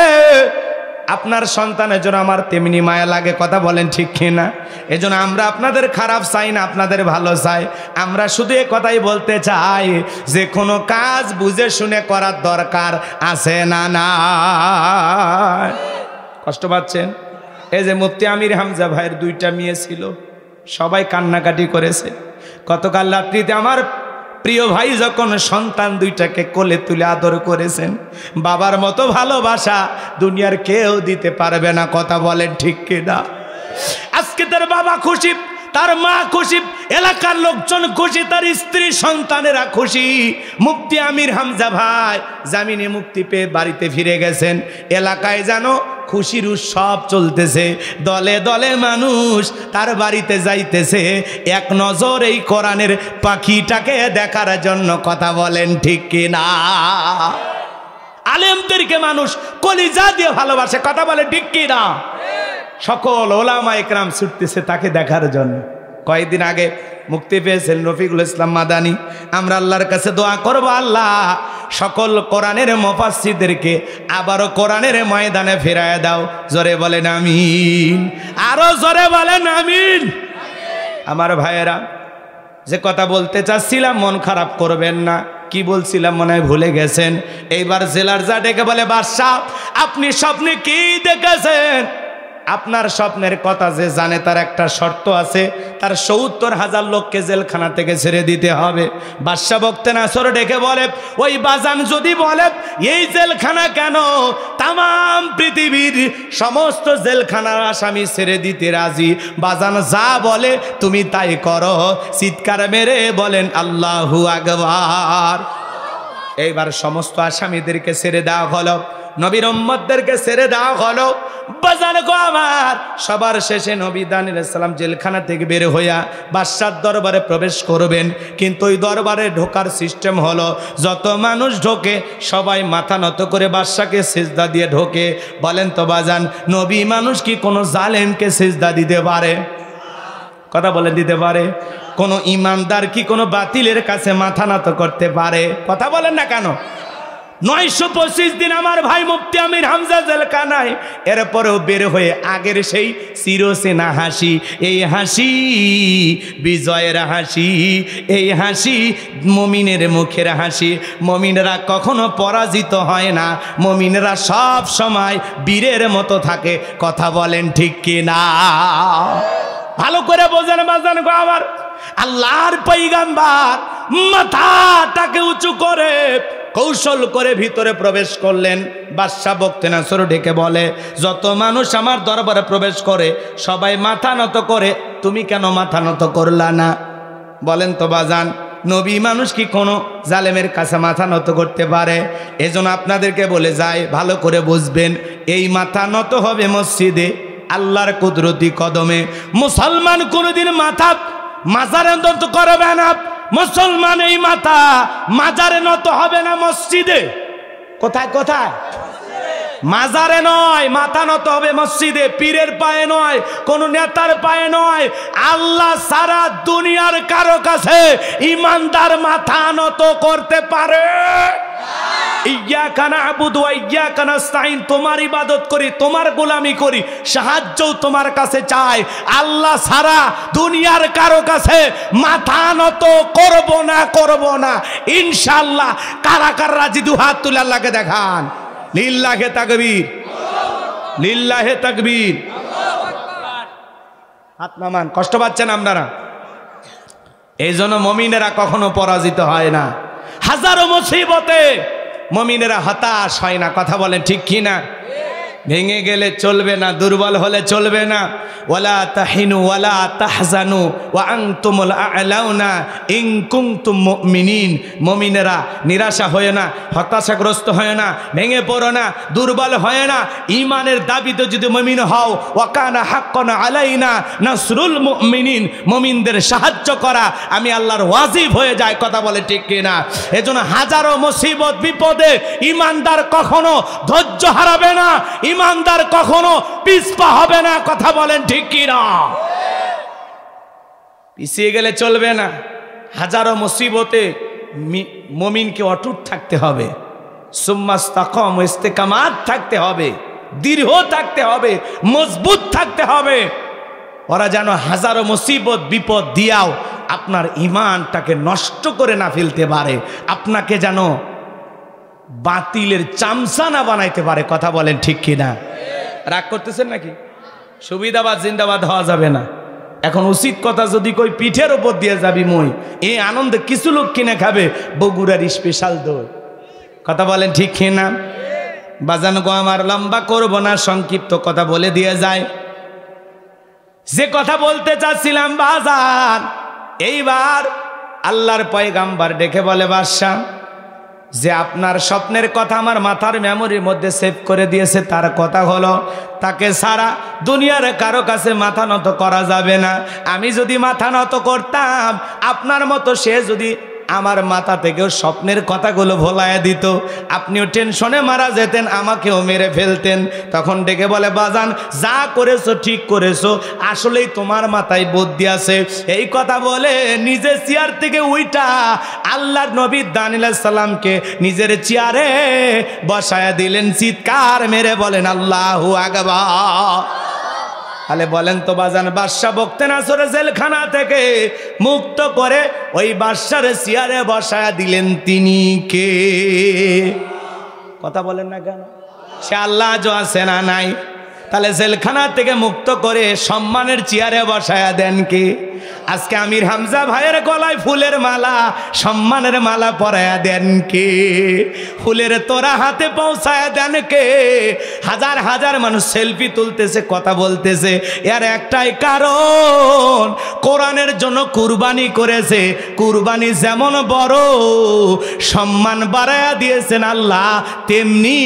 আপনার সন্তানের জন্য আমার তেমনি মায়া লাগে। কথা বলেন ঠিক কিনা? এজন্য আমরা আপনাদের খারাপ চাই না, আপনাদের ভালো চাই। আমরা শুধু এ কথাই বলতে চাই যে কোনো কাজ বুঝে শুনে করার দরকার আছে না? না, কষ্ট পাচ্ছেন? এই যে মুফতি আমির হামজা ভাইয়ের 2টা মেয়ে ছিল, সবাই কান্নাকাটি করেছে। গতকাল রাত্রিতে আমার প্রিয় ভাই যখন সন্তান 2টাকে কোলে তুলে আদর করেছেন, বাবার মতো ভালোবাসা দুনিয়ার কেউ দিতে পারবে না। কথা বলেন ঠিক কিনা? আজকে তার বাবা খুশি, তার মা খুশি, এলাকার লোকজন খুশি, তার স্ত্রী সন্তানেরা খুশি। মুফতি আমির হামজা ভাই জামিনে মুক্তি পেয়ে বাড়িতে ফিরে গেছেন। এলাকায় যেন খুশির উৎসব চলতেছে, দলে দলে মানুষ তার বাড়িতে যাইতেছে এক নজর এই কোরআনের পাখিটাকে দেখার জন্য। কথা বলেন ঠিক কিনা? আলেমদেরকে মানুষ কলিজা দিয়ে ভালোবাসে। কথা বলে ঠিক কিনা? সকল ওলামা একরাম ছুটতেছে তাকে দেখার জন্য। কয়েকদিন আগে মুক্তি পেয়েছেন রফিকুল ইসলাম মাদানী। আমরা আল্লাহর কাছে দোয়া করব, আল্লাহ সকল কোরআনের মুফাসসিরদেরকে আবারও কোরআনের ময়দানে ফিরায় দাও। জোরে বলেন আমিন, আরো জোরে বলেন আমিন। আমার ভাইয়েরা, যে কথা বলতে চাচ্ছিলাম মন খারাপ করবেন না। কি বলছিলাম মনে হয় ভুলে গেছেন। এইবার জেলার যা ডেকে বলে, বাদশা আপনি স্বপ্নে কি দেখেছেন? আপনার স্বপ্নের কথা যে জানে তার একটা শর্ত আছে, তার 70,000 লোককে জেলখানা থেকে ছেড়ে দিতে হবে। বাদশা বক্তে নাসর ডেকে বলে, ওই বাজান যদি বলে এই জেলখানা কেন, তাম পৃথিবীর সমস্ত জেলখানার আসামি ছেড়ে দিতে রাজি। বাজান যা বলে তুমি তাই করো। চিৎকার মেরে বলেন আল্লাহু আকবার। এইবার সমস্ত আসামিদেরকে ছেড়ে দেওয়া হলো, নবীর উম্মতদেরকে ছেড়ে দেওয়া হলো। বাজান গো আমার, সবার শেষে নবী দানির সালাম জেলখানা থেকে বের হইয়া বাদশার দরবারে প্রবেশ করবেন। কিন্তু ওই দরবারে ঢোকার সিস্টেম হলো যত মানুষ ঢোকে সবাই মাথা নত করে বাদশাকে সিজদা দিয়ে ঢোকে। বলেন তো বাজান, নবী মানুষ কি কোনো জালেমকে সিজদা দিতে পারে? কথা বলেন, দিতে পারে? কোনো ইমানদার কি কোনো বাতিলের কাছে মাথা নত করতে পারে? কথা বলেন না কেন? 925 দিন আমার ভাই মুফতি আমির হামজা জেলখানায়, এরপরেও বের হয়ে আগের সেই চিরচেনা হাসি, এই হাসি বিজয়ের হাসি, এই হাসি মুমিনের মুখের হাসি। মুমিনরা কখনো পরাজিত হয় না, মুমিনরা সব সময় বীরের মতো থাকে। কথা বলেন ঠিক কি না? ভালো করে বোঝেন বাজান গো আমার। আল্লাহর পয়গম্বর মাথাটাকে উঁচু করে কৌশল করে ভিতরে প্রবেশ করলেন। বাদশা বখতিয়ার ডেকে বলে, যত মানুষ আমার দরবারে প্রবেশ করে সবাই মাথা নত করে, তুমি কেন মাথা নত করলা না? বলেন তো বাজান, নবী মানুষ কি কোনো জালেমের কাছে মাথা নত করতে পারে? এজন্য আপনাদেরকে বলে যায়, ভালো করে বুঝবেন, এই মাথা নত হবে মসজিদে আল্লাহর কুদরতি কদমে। মুসলমান কোনোদিন মাথা মাজারে নত করবে না। মুসলমান এই মাথা মাজারে নত হবে না, মসজিদে। কোথায় কোথায়? মাজারে নয়, মাথা নত হবে মসজিদে। পীরের পায়ে নয়, কোন নেতার পায়ে নয়। আল্লাহ সারা দুনিয়ার কারো কাছে ইমানদার মাথা নত করতে পারে? ইয়্যাকা না'বুদু ওয়া ইয়্যাকা নাস্তাঈন, তোমার ইবাদত করি, তোমার গোলামি করি, সাহায্যও তোমার কাছে চাই। আল্লাহ সারা দুনিয়ার কারো কাছে মাথা নত করব না, করব না ইনশাআল্লাহ। কারা কারা রাজি? দু হাত তুলে আল্লাহকে দেখান। লিল্লাহে তাকবীর, লিল্লাহে তাকবীর। হাত নামান। কষ্ট পাচ্ছেন আপনারা? এই জন্য মুমিনেরা কখনো পরাজিত হয় না। হাজারো মুসিবতে মুমিনেরা হতাশ হয় না। কথা বলেন ঠিক কি না? ভেঙে গেলে চলবে না, দুর্বল হলে চলবে না। ওয়ালা তাহিনু ওয়ালা তাহজানু ওয়া আনতুমুল আ'লাউনা ইন কুনতুম মুমিনিন। মুমিনেরা নিরাশা হয় না, হতাশাগ্রস্ত হয় না, ভেঙে পড়ো না, দুর্বল হয় না। ঈমানের দাবিতে যদি মুমিন হও, ওয়া কানা হাক্কান আলাইনা নাসরুল মুমিনিন, মুমিনদের সাহায্য করা আমি আল্লাহর ওয়াজিব হয়ে যায়। কথা বলে ঠিক কি না? এজন্য হাজারো মুসিবত বিপদে ঈমানদার কখনো ধৈর্য হারাবে না, ঈমানদার কখনো পিছপা হবে না। কথা বলেন ঠিক কি না? পিছিয়ে গেলে চলবে না। হাজারো মুসিবতে মুমিনকে অটুট থাকতে হবে, সুম্মাস্তাকাম ইস্তেকামাত থাকতে হবে, দৃঢ় থাকতে হবে, মজবুত থাকতে হবে। ওরা যেন হাজারো মুসিবত বিপদ দিয়াও আপনার ঈমানটাকে নষ্ট করে না ফেলতে পারে, আপনাকে যেন বাতিলের চামচা না বানাইতে পারে। কথা বলেন ঠিক কিনা? রাগ করতেছেন নাকি? সুবিধাবাদ জিন্দাবাদ হওয়া যাবে না। এখন উচিত কথা যদি কই, পিঠের ওপর দিয়ে যাবি মই, এই আনন্দে কিছু লোক কিনে খাবে বগুড়ার স্পেশাল দই। কথা বলেন ঠিক কিনা? বাজান গো আমার, লম্বা করব না, সংক্ষিপ্ত কথা বলে দিয়ে যায়। যে কথা বলতে চাচ্ছিলাম বাজান, এইবার আল্লাহর পয়গাম্বর ডেকে বলে, বাদশা, যে আপনার স্বপ্নের কথা আমার মাথার মেমোরির মধ্যে সেভ করে দিয়েছে, তার কথা হলো তাকে সারা দুনিয়ার কারো কাছে মাথা নত করা যাবে না। আমি যদি মাথা নত করতাম, আপনার মতো সে যদি আমার মাথা থেকেও স্বপ্নের কথাগুলো ভোলায় দিত, আপনিও টেনশনে মারা যেতেন, আমাকেও মেরে ফেলতেন। তখন ডেকে বলে, বাজান যা করেছো ঠিক করেছো, আসলেই তোমার মাথায় বুদ্ধি আছে। এই কথা বলে নিজের চেয়ার থেকে উইটা আল্লাহর নবী দানিয়েল আলাইহিস সালামকে নিজের চেয়ারে বসায়া দিলেন। চিৎকার মেরে বলেন আল্লাহু আকবার। তাহলে বলেন তো বাজান, বাদশা বখতিয়ার জেলখানা থেকে মুক্ত করে ওই বাদশার চেয়ারে বসায়া দিলেন তিনি কে? কথা বলেন না কেন? সে আল্লাহ আজও আছে না নাই? তাহলে জেলখানা থেকে মুক্ত করে সম্মানের চেয়ারে বসায়া দেন কে? আজকে আমির হামজা ভাইয়ের গলায় ফুলের মালা, সম্মানের মালা পরায়া দেন কে? ফুলের তোরা হাতে পৌঁছায়া দেন কে? হাজার হাজার মানুষ সেলফি তুলতেছে, কথা বলতেছে, এর একটাই কারণ, কোরআনের জন্য কুরবানি করেছে। কুরবানি যেমন বড়, সম্মান বাড়ায়া দিয়েছেন আল্লাহ তেমনি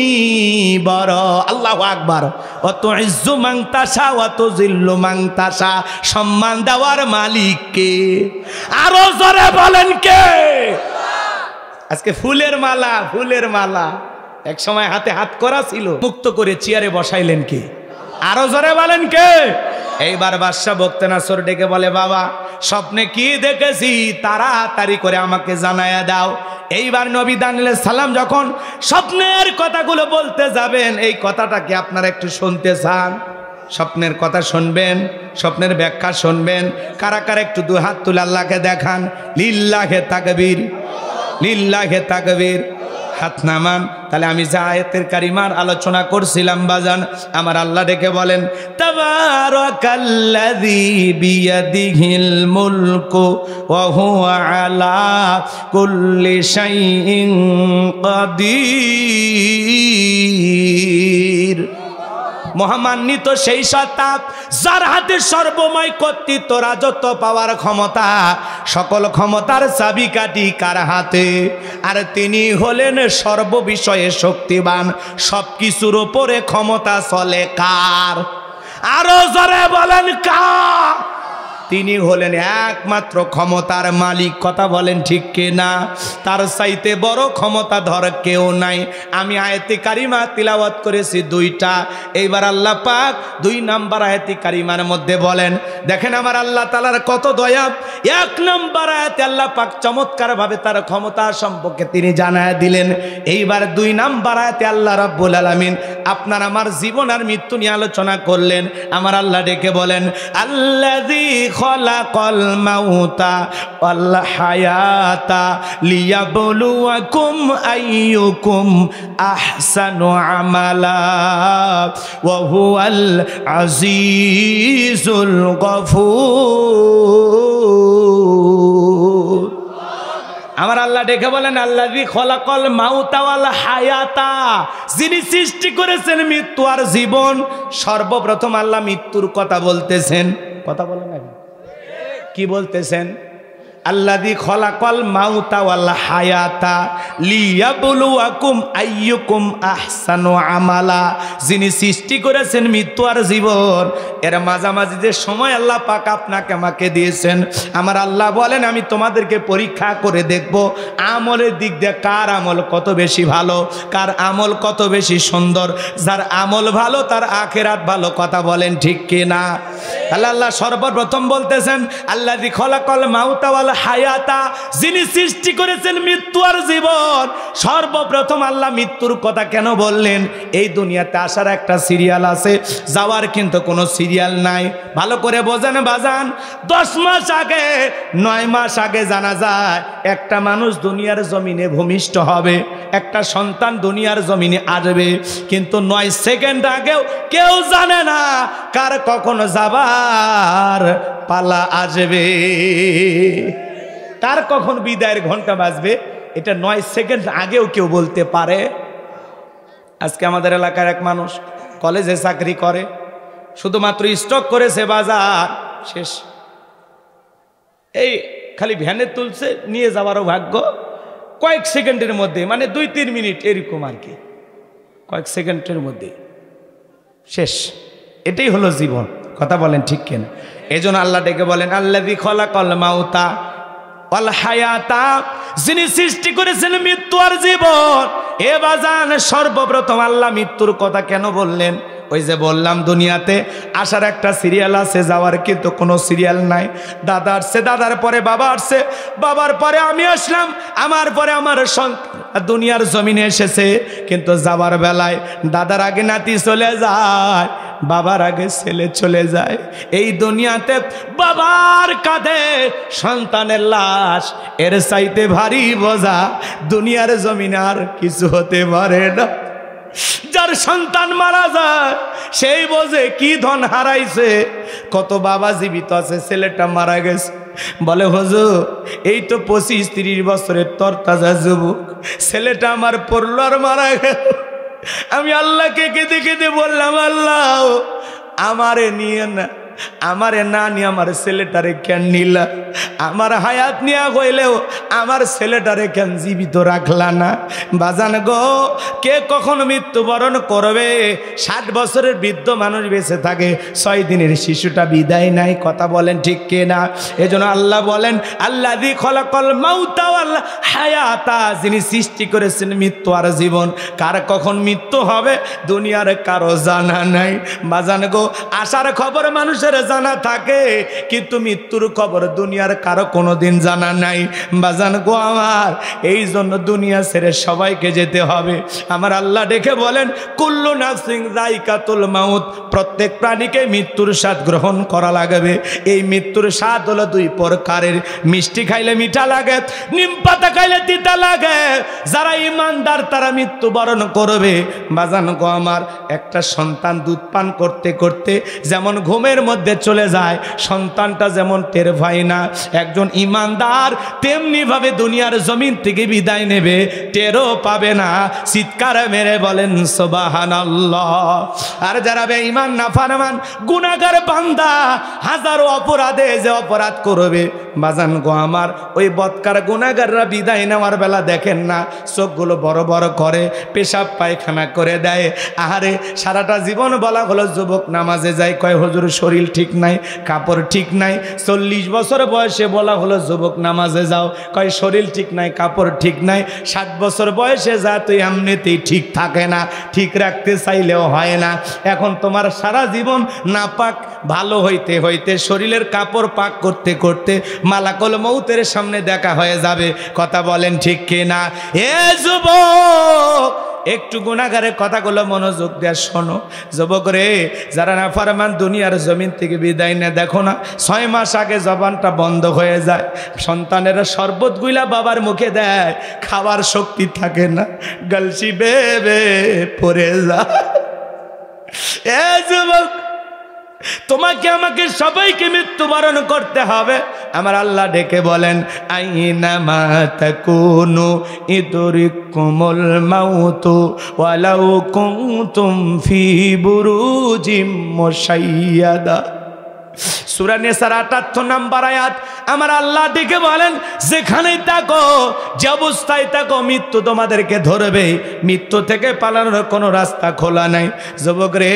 বড়। আল্লাহু আকবার। অত ইজ্জু মান তাশা ওয়া তুযিল্লু মান তাশা, সম্মান দেওয়ার মালিক কে? আরো জোরে বলেন কে? আজকে ফুলের মালা, ফুলের মালা এক সময় হাতে হাত করা ছিল, মুক্ত করে চেয়ারে বসাইলেন কে? আরো জোরে বলেন কে? এইবার বাদশা বখতিয়ার ডেকে বলে, বাবা স্বপ্নে কি দেখেছি তাড়াতাড়ি করে আমাকে জানায়া দাও। এইবার নবী দানিয়েল আলাইহিস সালাম যখন স্বপ্নের কথাগুলো বলতে যাবেন, এই কথাটা কি আপনারা একটু শুনতে চান? স্বপ্নের কথা শুনবেন, স্বপ্নের ব্যাখ্যা শুনবেন? কারা কারা একটু দুই হাত তুলে আল্লাহকে দেখান। লিল্লাহে তাকবীর, লিল্লাহে তাকবীর। হাত নামান। তাহলে আমি যে আয়াতের কারিমার আলোচনা করছিলাম বাজান, আমার আল্লাহ ডেকে বলেন তাবারাকাল্লাযী বিয়াদিহিল মুলকু ওয়া হুয়া আলা কুল্লি শাইইন কাদির। মহামান্বিত সেই সত্তা যার হাতে সর্বময় কর্তৃত্ব, রাজত্ব পাওয়ার ক্ষমতা, সকল ক্ষমতার চাবিকাঠি কার হাতে? আর তিনি হলেন সর্ববিষয়ে শক্তিমান, সবকিছুর উপরে ক্ষমতা চলে কার? আরো জোরে বলেন কার? তিনি হলেন একমাত্র ক্ষমতার মালিক। কথা বলেন ঠিক কিনা? তার চাইতে বড় ক্ষমতাধর কেউ নাই। আমি আয়াতে কারিমা তিলাওয়াত করেছি দুইটা। এইবার আল্লাহ পাক 2 নাম্বার আয়াতে কারিমার মধ্যে বলেন, দেখেন আমার আল্লাহ তাআলার কত দয়া। 1 নাম্বার আয়াতে আল্লাহ পাক চমৎকারভাবে তার ক্ষমতা সম্পর্কে তিনি জানায় দিলেন। এইবার 2 নাম্বার আয়াতে আল্লাহ রাব্বুল আলামিন আপনার আমার জীবন আর মৃত্যু নিয়ে আলোচনা করলেন। আমার আল্লাহ ডেকে বলেন আল্লাযী খলাকাল মাউতা ওয়াল হায়াতা লিয়াবলুয়াকুম আইয়ুকুম আহসানু আমালা ওয়া হুয়াল আজিজুল গফুর। আমার আল্লাহ ডেকে বলেন আল্লাযী খলাকাল মাউতা ওয়াল হায়াতা, যিনি সৃষ্টি করেছেন মৃত্যু আর জীবন। সর্বপ্রথম আল্লাহ মৃত্যুর কথা বলতেছেন। কথা বলেন না, কি বলতেছেন? আল্লাযী খলাকাল মাউতা ওয়াল হায়াতা লিয়াবলুয়াকুম আইয়ুকুম আহসানু আমালা, যিনি সৃষ্টি করেছেন মৃত্যু আর জীবন, এর মাঝামাঝি যে সময় আল্লাহ পাক আপনাকে আমাকে দিয়েছেন, আমার আল্লাহ বলেন আমি তোমাদেরকে পরীক্ষা করে দেখব আমলের দিক দিয়ে কার আমল কত বেশি ভালো, কার আমল কত বেশি সুন্দর। যার আমল ভালো তার আখিরাত ভালো। কথা বলেন ঠিক কিনা? আল্লাহ সর্বপ্রথম বলতেছেন আল্লাযী খলাকাল মাউতা ওয়াল হায়াতা, যিনি সৃষ্টি করেছেন মৃত্যু আর জীবন। সর্বপ্রথম আল্লাহ মৃত্যুর কথা কেন বললেন? এই দুনিয়াতে আসার একটা সিরিয়াল আছে, যাওয়ার কিন্তু কোনো সিরিয়াল নাই। ভালো করে বোঝেন বাজান। 10 মাস আগে 9 মাস আগে জানা যায় একটা মানুষ দুনিয়ার জমিনে ভূমিষ্ঠ হবে, একটা সন্তান দুনিয়ার জমিনে আসবে, কিন্তু 9 সেকেন্ড আগেও কেউ জানে না কার কখন যাবার পালা আসবে, কার কখন বিদায়ের ঘন্টা বাজবে, এটা 9 সেকেন্ড আগেও কেউ বলতে পারে? আজকে আমাদের এলাকার এক মানুষ কলেজে চাকরি করে, শুধুমাত্র স্টক করেছে, বাজার শেষ। এই খালি ভ্যানে তুলছে, নিয়ে যাওয়ারও ভাগ্য কয়েক সেকেন্ডের মধ্যে, মানে 2-3 মিনিট এরকম আর কি, কয়েক সেকেন্ডের মধ্যে শেষ। এটাই হলো জীবন। কথা বলেন ঠিক কিনা? এজন্য আল্লাহ ডেকে বলেন আল্লাযী খলাকাল মাউতা ওয়াল হায়াতা, যিনি সৃষ্টি করেছেন মৃত্যু আর জীবন। এ বাজান সর্বপ্রথম আল্লাহ মৃত্যুর কথা কেন বললেন? ওই যে বললাম দুনিয়াতে আসার একটা সিরিয়াল আছে, যাওয়ার কিন্তু কোনো সিরিয়াল নাই। দাদা আসছে, দাদার পরে বাবা আসছে, বাবার পরে আমি আসলাম, আমার পরে আমার দুনিয়ার জমিনে এসেছে। কিন্তু যাবার বেলায় দাদার আগে নাতি চলে যায়, বাবার আগে ছেলে চলে যায়। এই দুনিয়াতে বাবার কাঁধে সন্তানের লাশ, এর চাইতে ভারী বোঝা দুনিয়ার জমিনে আর কিছু হতে পারে না। যার সন্তান মারা যায় সেই বোঝে কি ধন হারাইছে। কত বাবা জীবিত আছে, ছেলেটা মারা গেছে, বলে হুজুর এই তো 25-30 বছরের তরতাজা যুবক, ছেলেটা আমার পড়লো আর মারা গেল। আমি আল্লাহকে কেঁদে কেঁদে বললাম আল্লাহ আমারে নিয়ে না, আমারে না নিয়ে আমার ছেলেটারে কেন নিলা? আমার হায়াত নিয়া হইলেও আমার ছেলেটারে কেন জীবিত রাখলা না? বাজান গো, কে কখন মৃত্যুবরণ করবে? 60 বছরের বৃদ্ধ মানুষ বেঁচে থাকে, 6 দিনের শিশুটা বিদায় নাই। কথা বলেন ঠিক কিনা? এজন্য আল্লাহ বলেন আল্লাযী খলাকাল মাউতা ওয়াল হায়াতা, যিনি সৃষ্টি করেছেন মৃত্যু আর জীবন। কার কখন মৃত্যু হবে দুনিয়ার কারো জানা নাই। বাজান গো, আসার খবর মানুষের মানুষের জানা থাকে, কিন্তু মৃত্যুর খবর দুনিয়ার কারো কোনোদিন জানা নাই। বাজান গো আমার, এই জন্য দুনিয়া ছেড়ে সবাইকে যেতে হবে। আমার আল্লাহ ডেকে বলেন, কুল্লু নাফসিন যায়কাতুল মাউত, প্রত্যেক প্রাণীকে মৃত্যুর স্বাদ গ্রহণ করা লাগবে। এই মৃত্যুর স্বাদ হলো দুই প্রকারের, মিষ্টি খাইলে মিঠা লাগে, নিম পাতা খাইলে তিতা লাগে। যারা ইমানদার তারা মৃত্যুবরণ করবে। বাজান গো আমার, একটা সন্তান দুধ পান করতে করতে যেমন ঘুমের মধ্যে চলে যায়, সন্তানটা যেমন টের পায় না, একজন ইমানদার তেমনি ভাবে দুনিয়ার জমিন থেকে বিদায় নেবে, টেরও পাবে না। চিৎকার মেরে বলেন সুবহানাল্লাহ। আর যারা বেঈমান নাফরমান গুনাহগার বান্দা, হাজারো অপরাধে যে অপরাধ করবে, বাজান গো আমার, ওই বদকার গুনাহগাররা বিদায় নেওয়ার বেলা দেখেন না, চোখগুলো বড় বড় করে, পেশাব পায়খানা করে দেয়। আহারে, সারাটা জীবন বলা হলো যুবক নামাজে যায়, কয় হুজুর শরীর ঠিক নাই, কাপড় ঠিক নাই। 40 বছর বয়সে বলা হলো যুবক নামাজে যাও, কয় শরীর ঠিক নাই, কাপড় ঠিক নাই। 7 বছর বয়সে যা, তুই এমনিতেই ঠিক থাকে না, ঠিক রাখতে চাইলেও হয় না। এখন তোমার সারা জীবন নাপাক ভালো হইতে হইতে শরীরের কাপড় পাক করতে করতে মালাকুল মউতের সামনে দেখা হয়ে যাবে। কথা বলেন ঠিক কিনা? এ যুবক, একটু গুনাহগারের কথাগুলো মনোযোগ দিয়ে শোনো। যুবক রে, যারা নাফরমান দুনিয়ার জমিন থেকে বিদায় নেয়, দেখো না 6 মাস আগে জবানটা বন্ধ হয়ে যায়, সন্তানেরা শরবত গুলা বাবার মুখে দেয়, খাবার শক্তি থাকে না, গলসি বেবে পড়ে যায়। এ যুবক, তোমাকে আমাকে সবাইকে মৃত্যুবরণ করতে হবে। আমার আল্লাহ ডেকে বলেন, আইনামা তাকুনু ইদরিকুমুল মাউতু ওয়ালাউ কুনতুম ফি বুরুজিম মুশাইয়াদা। সূরা নিসার 78 নম্বর আয়াত। আমার আল্লাহ ডেকে বলেন, যেখানেই থাকো, যে অবস্থায় থাকো, মৃত্যু তোমাদেরকে ধরবে। মৃত্যু থেকে পালানোর কোনো রাস্তা খোলা নাই। যুবক রে,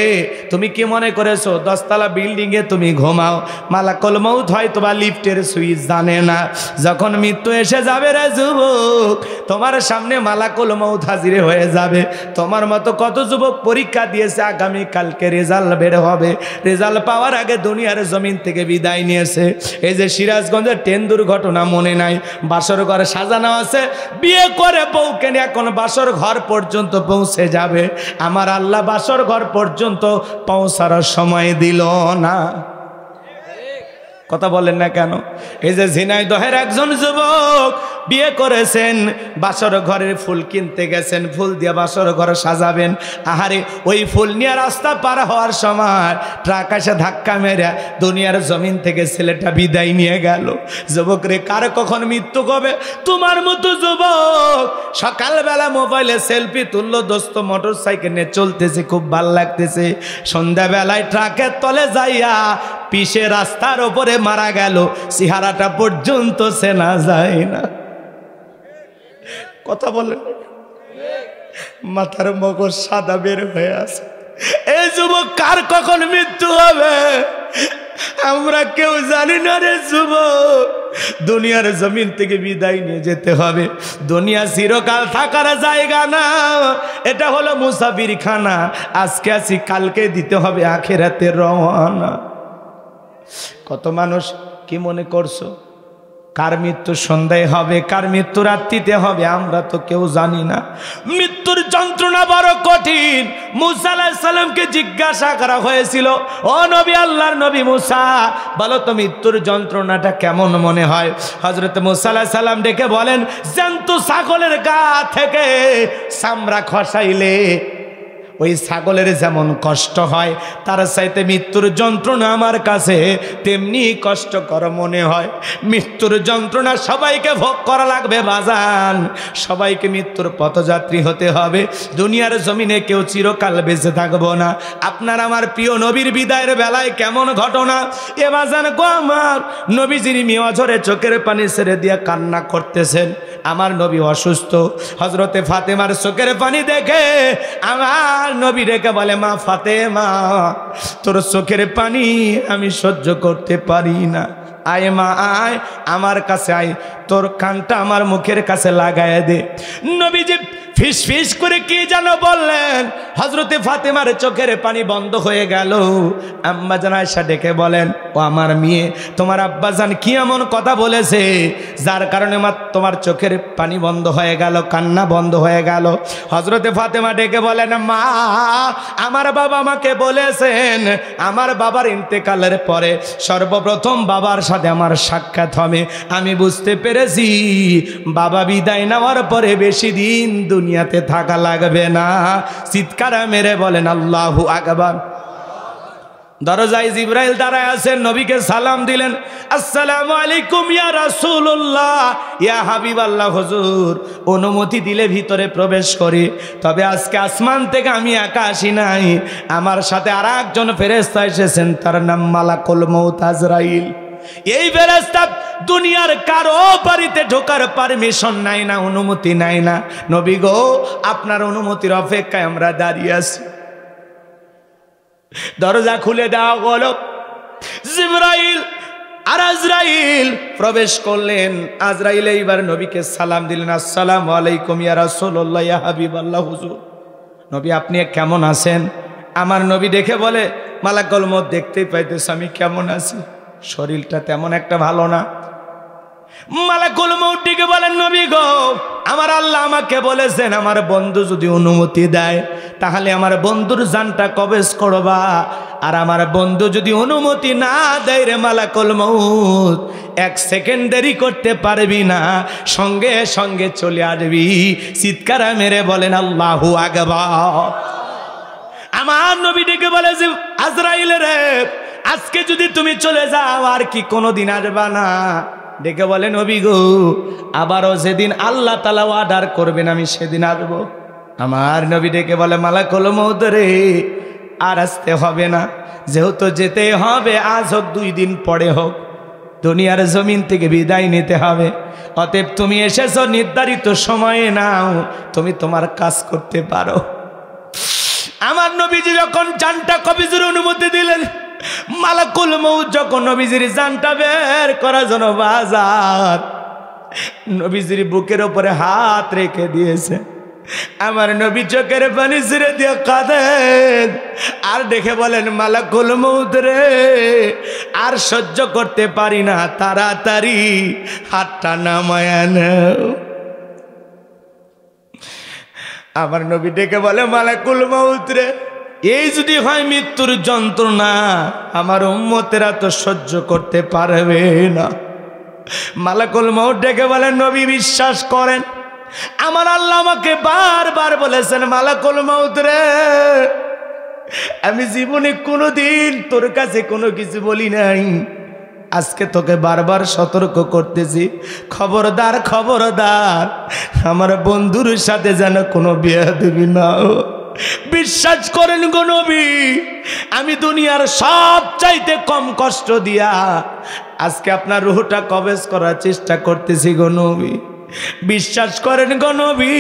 তুমি কি মনে করেছো 10 তলা বিল্ডিংয়ে তুমি ঘুমাও, মালাকুল মউত হয়তো বা লিফটের সুইচ জানে না। যখন মৃত্যু এসে যাবে রে যুবক, তোমার সামনে মালাকুল মউত হাজির হয়ে যাবে। তোমার মতো কত যুবক পরীক্ষা দিয়েছে, আগামী কালকে রেজাল্ট বের হবে, রেজাল্ট পাওয়ার আগে দুনিয়ার জমিন থেকে বিদায় নিয়েছে। এই যে সিরাজগঞ্জের ট্রেন দুর্ঘটনা মনে নাই, বাসর ঘরে সাজানো আছে, বিয়ে করে বউকে নিয়ে এখন বাসর ঘর পর্যন্ত পৌঁছে যাবে। আমার আল্লাহ বাসর ঘর পর্যন্ত পৌঁছার সময় দিল না। কথা বলেন না কেন? এই যে ঝিনাইদহের একজন যুবক বিয়ে করেছেন, বাসর ঘরের ফুল কিনতে গেছেন, ফুল দিয়ে বাসর ঘর সাজাবেন। আহারে, ওই ফুল নিয়ে রাস্তা পার হওয়ার সময় ট্রাক এসে ধাক্কা মেরে দুনিয়ার জমিন থেকে ছেলেটা বিদায় নিয়ে গেল। যুবক রে, কার কখন মৃত্যু হবে? তোমার মতো যুবক সকালবেলা মোবাইলে সেলফি তুললো, দোস্ত মোটর সাইকেল নিয়ে চলতেছে, খুব ভাল লাগতেছে। সন্ধ্যাবেলায় ট্রাকের তলে যাইয়া পিছে রাস্তার ওপরে মারা গেল, চেহারাটা পর্যন্ত চেনা যায় না। কথা বলেন, মাথার মগজ সাদা বের হয়ে আছে। এই যুবক, কার কখন মৃত্যু হবে আমরা কেউ জানি না রে যুবক। দুনিয়ার জমিন থেকে বিদায় নিয়ে যেতে হবে। দুনিয়া চিরকাল থাকার জায়গা না, এটা হলো মুসাফির খানা। আজকে আছি, কালকে দিতে হবে আখিরাতের রওনা। কত মানুষ কি মনে করছো কার মৃত্যু সন্ধ্যায় হবে, কার মৃত্যু রাত্রিতে হবে, আমরা তো কেউ জানি না। মৃত্যুর যন্ত্রণা বড় কঠিন। মুসা আলাইহিস সালামকে জিজ্ঞাসা করা হয়েছিল, ও নবী, আল্লাহর নবী মুসা, বলো তো মৃত্যুর যন্ত্রণাটা কেমন মনে হয়? হযরত মুসা আলাইহিস সালাম ডেকে বলেন, জ্যান্ত ছাগলের গা থেকে চামড়া খসাইলে ওই ছাগলের যেমন কষ্ট হয়, তার চাইতে মৃত্যুর যন্ত্রণা আমার কাছে তেমনি কষ্টকর মনে হয়। মৃত্যুর যন্ত্রণা সবাইকে ভোগ করা লাগবে বাজান, সবাইকে মৃত্যুর পথযাত্রী হতে হবে। দুনিয়ার জমিনে কেউ চিরকাল বেঁচে থাকবো না। আপনার আমার প্রিয় নবীর বিদায়ের বেলায় কেমন ঘটনা এ বাজান গো আমার। নবীজির মিয়াজরে চোখের পানি ছেড়ে দিয়ে কান্না করতেছেন। আমার নবী অসুস্থ। হযরতে ফাতেমার চোখের পানি দেখে আমার নবী রেখে বলে, মা ফাতেমা, তোর চোখের পানি আমি সহ্য করতে পারি না, আয় মা আয়, আমার কাছে আয়, তোর কানটা আমার মুখের কাছে লাগায় দে। নবীজি ফিস ফিস করে কি যেন বললেন। হযরতে ফাতেমার চোখের পানি বন্ধ হয়ে গেল। আম্মাজান আয়েশা ডেকে বলেন, ও আমার মেয়ে, তোমার আব্বাজান কি এমন কথা বলেছে যার কারণে তোমার চোখের পানি বন্ধ হয়ে গেল, কান্না বন্ধ হয়ে গেল? হযরতে ফাতেমা ডেকে বলেন, মা, আমার বাবা আমাকে বলেছেন আমার বাবার ইন্তেকালের পরে সর্বপ্রথম বাবার সাথে আমার সাক্ষাৎ হবে। আমি বুঝতে পেরেছি বাবা বিদায় নেওয়ার পরে বেশি দিন দুনিয়াতে থাকা লাগবে না। চিৎকার মেরে বলেন আল্লাহু আকবার। দরজায় জিবরাইল দাঁড়ায় আছেন, নবীকে সালাম দিলেন, আসসালামু আলাইকুম ইয়া রাসূলুল্লাহ, ইয়া হাবিবাল্লাহ। হুজুর, অনুমতি দিলে ভিতরে প্রবেশ করি। তবে আজকে আসমান থেকে আমি একা আসি নাই, আমার সাথে আর একজন ফেরেশতা এসেছেন, তার নাম মালাকুল মউত আজরাইল। এই ফেরেশতা দুনিয়ার কারো বাড়িতে ঢোকার পারমিশন নাই না, অনুমতি নাই না। নবী গো, আপনার অনুমতির অপেক্ষায় আমরা দাঁড়িয়ে আছি। দরজা খুলে দেওয়া হলো। জিবরাইল আর আজরাইল প্রবেশ করলেন। আজরাইল এইবার নবীকে সালাম দিলেন, আসসালামু আলাইকুম ইয়া রাসূলুল্লাহ, ইয়া হাবিবাল্লাহ। হুজুর, নবী আপনি কেমন আছেন? আমার নবী দেখে বলে, মালাকুল মউত দেখতেই পাইতেছ আমি কেমন আছি, শরীরটা তেমন একটা ভালো না। মালাকুল মউত ডেকে বলেন, নবী গো, আমার আল্লাহ আমাকে বলেছেন আমার বন্ধু যদি অনুমতি দেয় তাহলে আমার বন্ধুর জানটা কবজ করবা, আর আমার বন্ধু যদি অনুমতি না দেয় রে মালাকুল মউত, এক সেকেন্ড দেরি করতে পারবি না, সঙ্গে সঙ্গে চলে আসবি। চিৎকার মেরে বলেন আল্লাহু আকবার। আমার নবী ডেকে বলে যে, আজরাইল রে, আজকে যদি তুমি চলে যাও আর কি কোনোদিন আসবা না? ডেকে বলে, নবী গো, আবারও যেদিন আল্লাহ তাআলা অর্ডার করবেন আমি সেদিন আসবো। আমার নবী ডেকে বলে, মালাকুল মউত রে, আর আসতে হবে না, যেহেতু যেতে হবে, আজ হোক 2 দিন পরে হোক, দুনিয়ার জমিন থেকে বিদায় নিতে হবে। অতএব তুমি এসেছো নির্ধারিত সময়ে নাও, তুমি তোমার কাজ করতে পারো। আমার নবীজি যখন জানটা কবজের অনুমতি দিলেন, মালাকুল মউত যখন নবীজির জানটা বের করার জন্য বাজার, নবীজির বুকের উপরে হাত রেখে দিয়েছে। আমার নবী চোখের পানি ছেড়ে দিয়ে কাঁদেন আর দেখে বলেন, মালাকুল মউত রে, আর সহ্য করতে পারি না, তাড়াতাড়ি হাতটা নামায় নাও। আমার নবী ডেকে বলে, মালাকুল মউত রে, এই যদি হয় মৃত্যুর যন্ত্রণা, আমার উম্মতেরা তো সহ্য করতে পারবে না। মালাকুল মউত ডেকে বলেন, নবী বিশ্বাস করেন, আমার আল্লাহ আমাকে বারবার বলেছেন, মালাকুল মউত রে, আমি জীবনে কোনোদিন তোর কাছে কোনো কিছু বলি নাই, আজকে তোকে বারবার সতর্ক করতেছি, খবরদার খবরদার, আমার বন্ধুর সাথে যেন কোনো বেয়াদবি না হয়। বিশ্বাস করেন গো নবী, আমি দুনিয়ার সব চাইতে কম কষ্ট দিয়া আজকে আপনার রূহটা কবজ করার চেষ্টা করতেছি গো নবী। বিশ্বাস করেন গো নবী,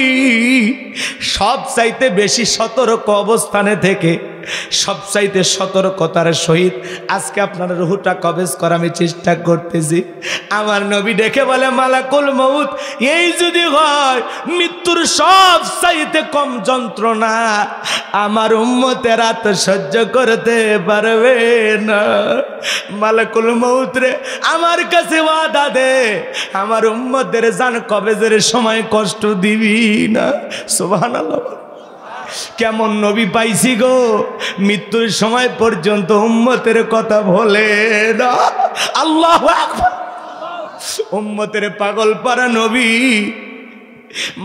সব চাইতে বেশি সতর্ক অবস্থানে থেকে সব চাইতে সতর্কতার সহিত আজকে আপনার রূহটা কবজ করা আমি চেষ্টা করতেছি। আমার নবী দেখে বলে, মালাকুল মউত, এই যদি হয় মৃত্যুর সব চাইতে কম যন্ত্রণা, আমার উম্মতেরা তো সহ্য করতে পারবে না। মালাকুল মউত রে, আমার কাছে ওয়াদা দে, আমার উম্মতের জান কবজের সময় কষ্ট দিবি না। সুবহানাল্লাহ। কেমন নবী পাইছি গো, মৃত্যুর সময় পর্যন্ত উম্মতের কথা বলে না। আল্লাহু আকবার। উম্মতের পাগল পারা নবী।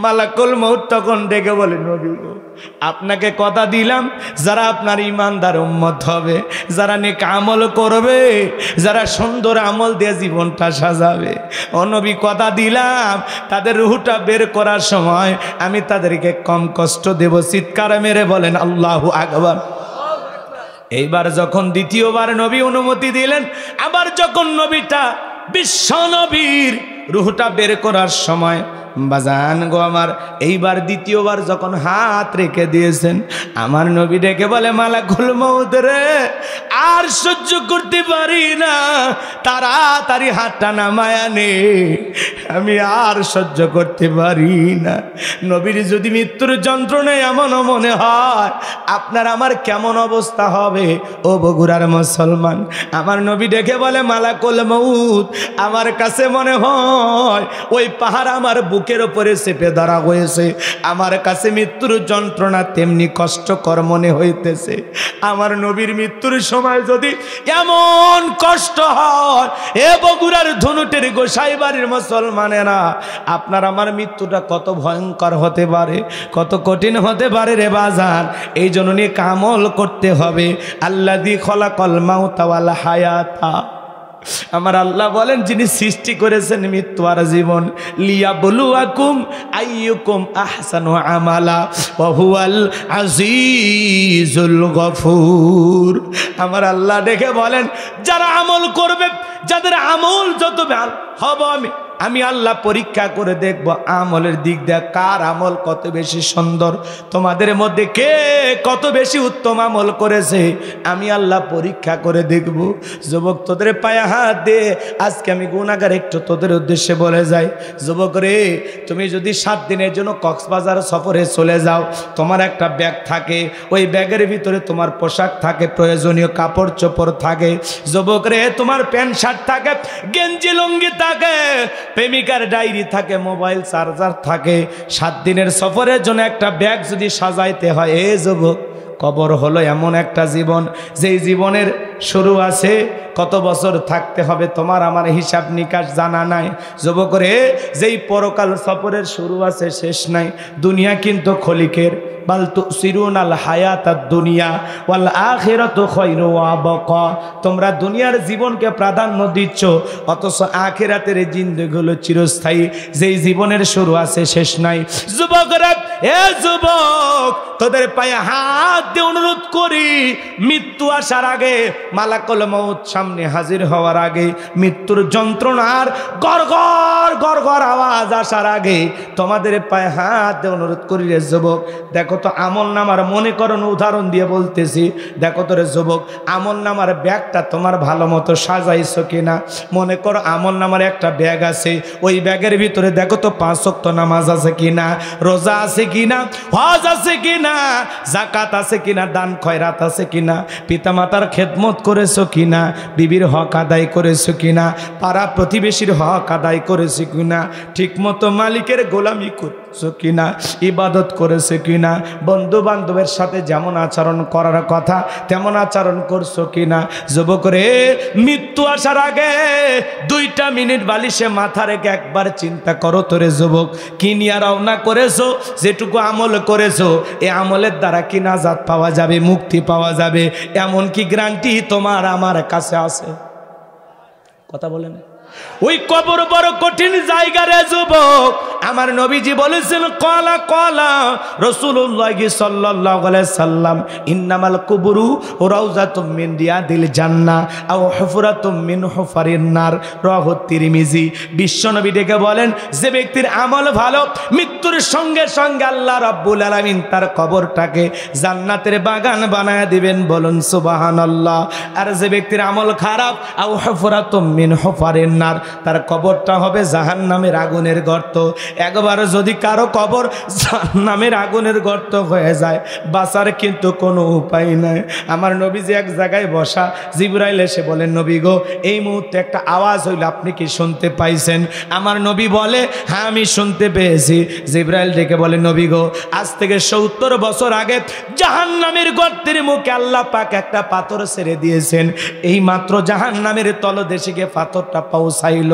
মালাকুল মউত তখন ডেকে বলে, নবী গো, আপনাকে কথা দিলাম, যারা আপনার ইমানদার উম্মত হবে, যারা নেক আমল করবে, যারা সুন্দর আমল দিয়ে জীবনটা সাজাবে, ও নবী কথা দিলাম, তাদের রূহটা বের করার সময় আমি তাদেরকে কম কষ্ট দেব। চিৎকার মেরে বলেন আল্লাহু আকবার। এইবার যখন দ্বিতীয়বার নবী অনুমতি দিলেন, আবার যখন নবীটা বিশ্ব নবীর রূহটা বের করার সময় বাজান গো আমার। এইবার দ্বিতীয়বার যখন হাত রেখে দিয়েছেন, আমার নবী ডেকে বলে, মালাকুল মউত রে, আর সহ্য করতে পারি না, তাড়াতাড়ি হাতটা নামায়া নে, আমি আর সহ্য করতে পারি না। নবীর যদি মৃত্যুর যন্ত্রণায় এমন মনে হয়, আপনার আমার কেমন অবস্থা হবে ও বগুড়ার মুসলমান? আমার নবী ডেকে বলে, মালাকুল মউত, আমার কাছে মনে হয় ওই পাহাড় আমার বুকের উপরে চেপে ধরা হয়েছে। আমার কাছে মৃত্যুর যন্ত্রণা তেমনি কষ্টকর মনে হইতেছে। আমার নবীর মৃত্যুর সময় যদি এমন কষ্ট হয়, এ বগুড়ার ধনুটের গোসাই বাড়ির মুসলমানেরা, আপনার আমার মৃত্যুটা কত ভয়ঙ্কর হতে পারে, কত কঠিন হতে পারে রে বাজার। এই জন্য নিয়ে কামল করতে হবে। আল্লাযী খলাকাল মাউতা ওয়াল হায়াতা, আমার আল্লাহ বলেন, যিনি সৃষ্টি করেছেন মৃত্যু আর জীবন, লিয়াবলুয়াকুম আইয়ুকুম আহসানু আমালা ওয়া হুয়াল আজিজুল গফুর। আমার আল্লাহ দেখে বলেন, যারা আমল করবে, যাদের আমল যত ভালো হবে, আমি আল্লাহ পরীক্ষা করে দেখব আমলের দিক দিয়ে কার আমল কত বেশি সুন্দর, তোমাদের মধ্যে কে কত বেশি উত্তম আমল করেছে, আমি আল্লাহ পরীক্ষা করে দেখব। যুবক, তোদের পায়ে হাত দে, আজকে আমি গুনাহগার একটু তোদের উদ্দেশ্যে বলে যাই। যুবক রে, তুমি যদি 7 দিনের জন্য কক্সবাজার সফরে চলে যাও, তোমার একটা ব্যাগ থাকে, ওই ব্যাগের ভিতরে তোমার পোশাক থাকে, প্রয়োজনীয় কাপড় চোপড় থাকে। যুবক রে, তোমার প্যান্ট শার্ট থাকে, গেঞ্জি লুঙ্গি থাকে, প্রেমিকার ডায়েরি থাকে, মোবাইল চার্জার থাকে। 7 দিনের সফরের জন্য একটা ব্যাগ যদি সাজাইতে হয়, এ যুবক, কবর হলো এমন একটা জীবন, যেই জীবনের শুরু আছে, কত বছর থাকতে হবে তোমার আমার হিসাব নিকাশ জানা নাই। যুবক রে, যেই পরকাল সফরের শুরু আছে, শেষ নাই। দুনিয়া কিন্তু খলিকের, বাল তুসিরুনাল হায়াতাদ দুনিয়া ওয়াল আখিরাতু খায়রু ওয়া আবকা। তোমরা দুনিয়ার জীবনকে প্রাধান্য দিচ্ছ, অথচ আখিরাতের জিন্দেগি হলো চিরস্থায়ী, যেই জীবনের শুরু আছে, শেষ নাই। যুবকরা, এ যুবক, তোদের পায়ে হাত দিয়ে অনুরোধ করি, মৃত্যু আসার আগে, মালাকুল মউত সামনে হাজির হওয়ার আগে, মৃত্যুর যন্ত্রণার গড়গড় গড়গড় আওয়াজ আসার আগে, তোমাদের পায়ে হাত দিয়ে অনুরোধ করি রে যুবক, দেখো তো আমল নামার, মনে করো উদাহরণ দিয়ে বলতেছি, দেখো তো রে যুবক, আমল নামার ব্যাগটা তোমার ভালো মতো সাজাইছো কিনা। মনে করো আমল নামার একটা ব্যাগ আছে, ওই ব্যাগের ভিতরে দেখো তো 5 ওয়াক্ত নামাজ আছে কিনা, রোজা আছে কিনা, হজ আছে কিনা, যাকাত আছে কিনা, দান খয়রাত আছে কিনা, পিতামাতার খেদমত করেছো কিনা, বিবির হক আদায় করেছো কিনা, পাড়া প্রতিবেশীর হক আদায় করেছো কিনা, ঠিক মতো মালিকের গোলামি করছো কিনা, ইবাদত করেছো কিনা, বন্ধু বান্ধবের সাথে যেমন আচরণ করার কথা তেমন আচরণ করছো কিনা। যুবক রে, মৃত্যু আসার আগে 2টা মিনিট বালিশে মাথা রেখে একবার চিন্তা করো তোরে যুবক, কি নিয়ে রওনা করেছো, যেটুকু আমল করেছো, এই আমলের দ্বারা কি নাজাত পাওয়া যাবে, মুক্তি পাওয়া যাবে, এমন কি গ্যারান্টি তোমার আমার কাছে আছে? কথা বলেন। ওই কবর বড় কঠিন জায়গা রে যুবক। আমার নবীজি বলেছেন, কলা কলা রাসূলুল্লাহ সাল্লাল্লাহু আলাইহি সাল্লাম, ইন্নামাল কুবুরু রাউযাতুম মিন রিয়াদিল জান্নাহ আও হুফরাতুম মিন হুফারিন নার, রাওয়াহু তিরমিজি। বিশ্বনবী ডেকে বলেন, যে ব্যক্তির আমল ভালো, মৃত্যুর সঙ্গে সঙ্গে আল্লাহ রাব্বুল আলামিন তার কবরটাকে জান্নাতের বাগান বানায় দিবেন, বলুন সুবহানাল্লাহ। আর যে ব্যক্তির আমল খারাপ, আও হুফরাতুম মিন হুফারিন নার, তার কবরটা হবে জাহান্নামের আগুনের গর্ত। একবার যদি কারো কবর জাহান্নামের আগুনের গর্ত হয়ে যায়, বাঁচার কিন্তু কোনো উপায় নাই। আমার নবীজি এক জায়গায় বসা, জিবরাইল এসে বলেন, নবী গো, এই মুহূর্তে একটা আওয়াজ হইল, আপনি কি শুনতে পাইছেন? আমার নবী বলে, হ্যাঁ আমি শুনতে পেয়েছি। জিবরাইল ডেকে বলে, নবী গো, আজ থেকে 70 বছর আগে জাহান্নামের গর্তের মুখে আল্লাহ পাক একটা পাথর ছেড়ে দিয়েছেন, এই মাত্র জাহান্নামের তলদেশে গিয়ে পাথরটা পৌঁছাইল।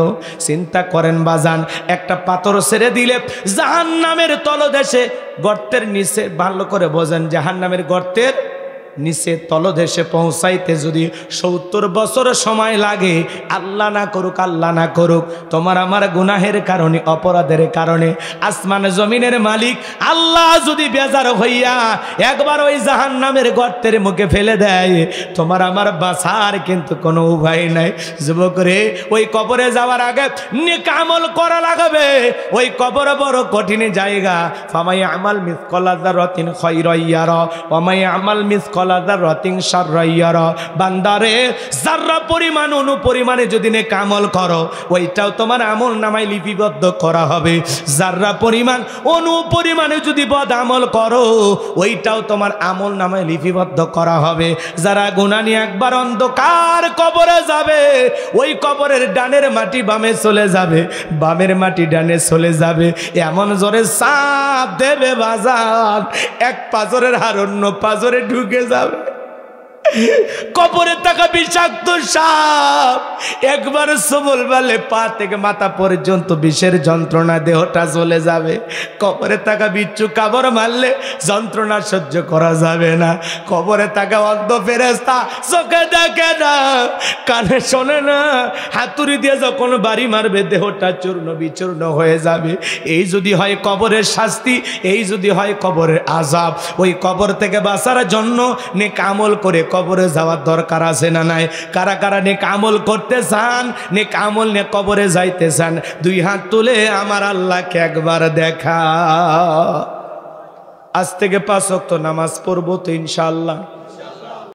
চিন্তা করেন বাজান, একটা পাথর ছেড়ে দিলে জাহান্নামের তলদেশে, গর্তের নিচে, ভালো করে বোঝেন, জাহান্নামের গর্তের নিচে তলদেশে পৌঁছাইতে যদি 70 বছর সময় লাগে, আল্লাহ না করুক, আল্লাহ না করুক, তোমার আমার গুনাহের কারণে, অপরাধের কারণে আসমান জমিনের মালিক আল্লাহ যদি বেজার হইয়া একবার ওই জাহান্নামের গর্তের মুখে ফেলে দেয়, তোমার আমার বাঁচার কিন্তু কোনো উপায় নাই। যুবক রে, ওই কবরে যাওয়ার আগে নেক আমল করা লাগবে। ওই কবর বড় কঠিন জায়গা। ফামাই আমাল মিসকালা যারাতিন খায়রান ইয়ারা ওয়া মাই আমাল মিসকালা যারাতিন শাররান ইয়ারা। বান্দারে, যারা পরিমাণ অনুপরিমাণে যদি নেক আমল করো, ওইটাও তোমার আমল নামায় লিপিবদ্ধ করা হবে। যারা পরিমাণ অনুপরিমাণে যদি বদ আমল করো, ওইটাও তোমার আমল নামায় লিপিবদ্ধ করা হবে। যারা গুনাহ নিয়ে একবার অন্ধকার কবরে যাবে, ওই কবরের ডানের মাটি বামে চলে যাবে, বামের মাটি ডানে চলে যাবে। এমন জোরে সাপ দেবে বাজার, এক পাজরের হার অন্য পাজরে ঢুকে যাবে। কবরে থাকা বিষাক্ত সাপ একবার সবল বলে পা থেকে মাথা পর্যন্ত বিষের যন্ত্রণা, দেহটা চলে যাবে। কবরে থাকা বিচ্ছু কামড় মারলে যন্ত্রণা সহ্য করা যাবে না। কবরে থাকা অন্ধ ফেরেশতা চোখে দেখে না, কানে শোনে না, হাতুড়ি দিয়ে যখন বাড়ি মারবে দেহটা চূর্ণ বিচূর্ণ হয়ে যাবে। এই যদি হয় কবরের শাস্তি, এই যদি হয় কবরের আযাব, ওই কবর থেকে বাঁচার জন্য নেক আমল করে কবরে যাওয়ার দরকার আছে না নাই? কারা কারা নেক আমল করতে চান, নেক আমল নিয়ে কবরে যাইতে চান, দুই হাত তুলে আমার আল্লাহকে একবার দেখা। আজ থেকে 5 ওয়াক্ত নামাজ পড়বো তো ইনশাআল্লাহ।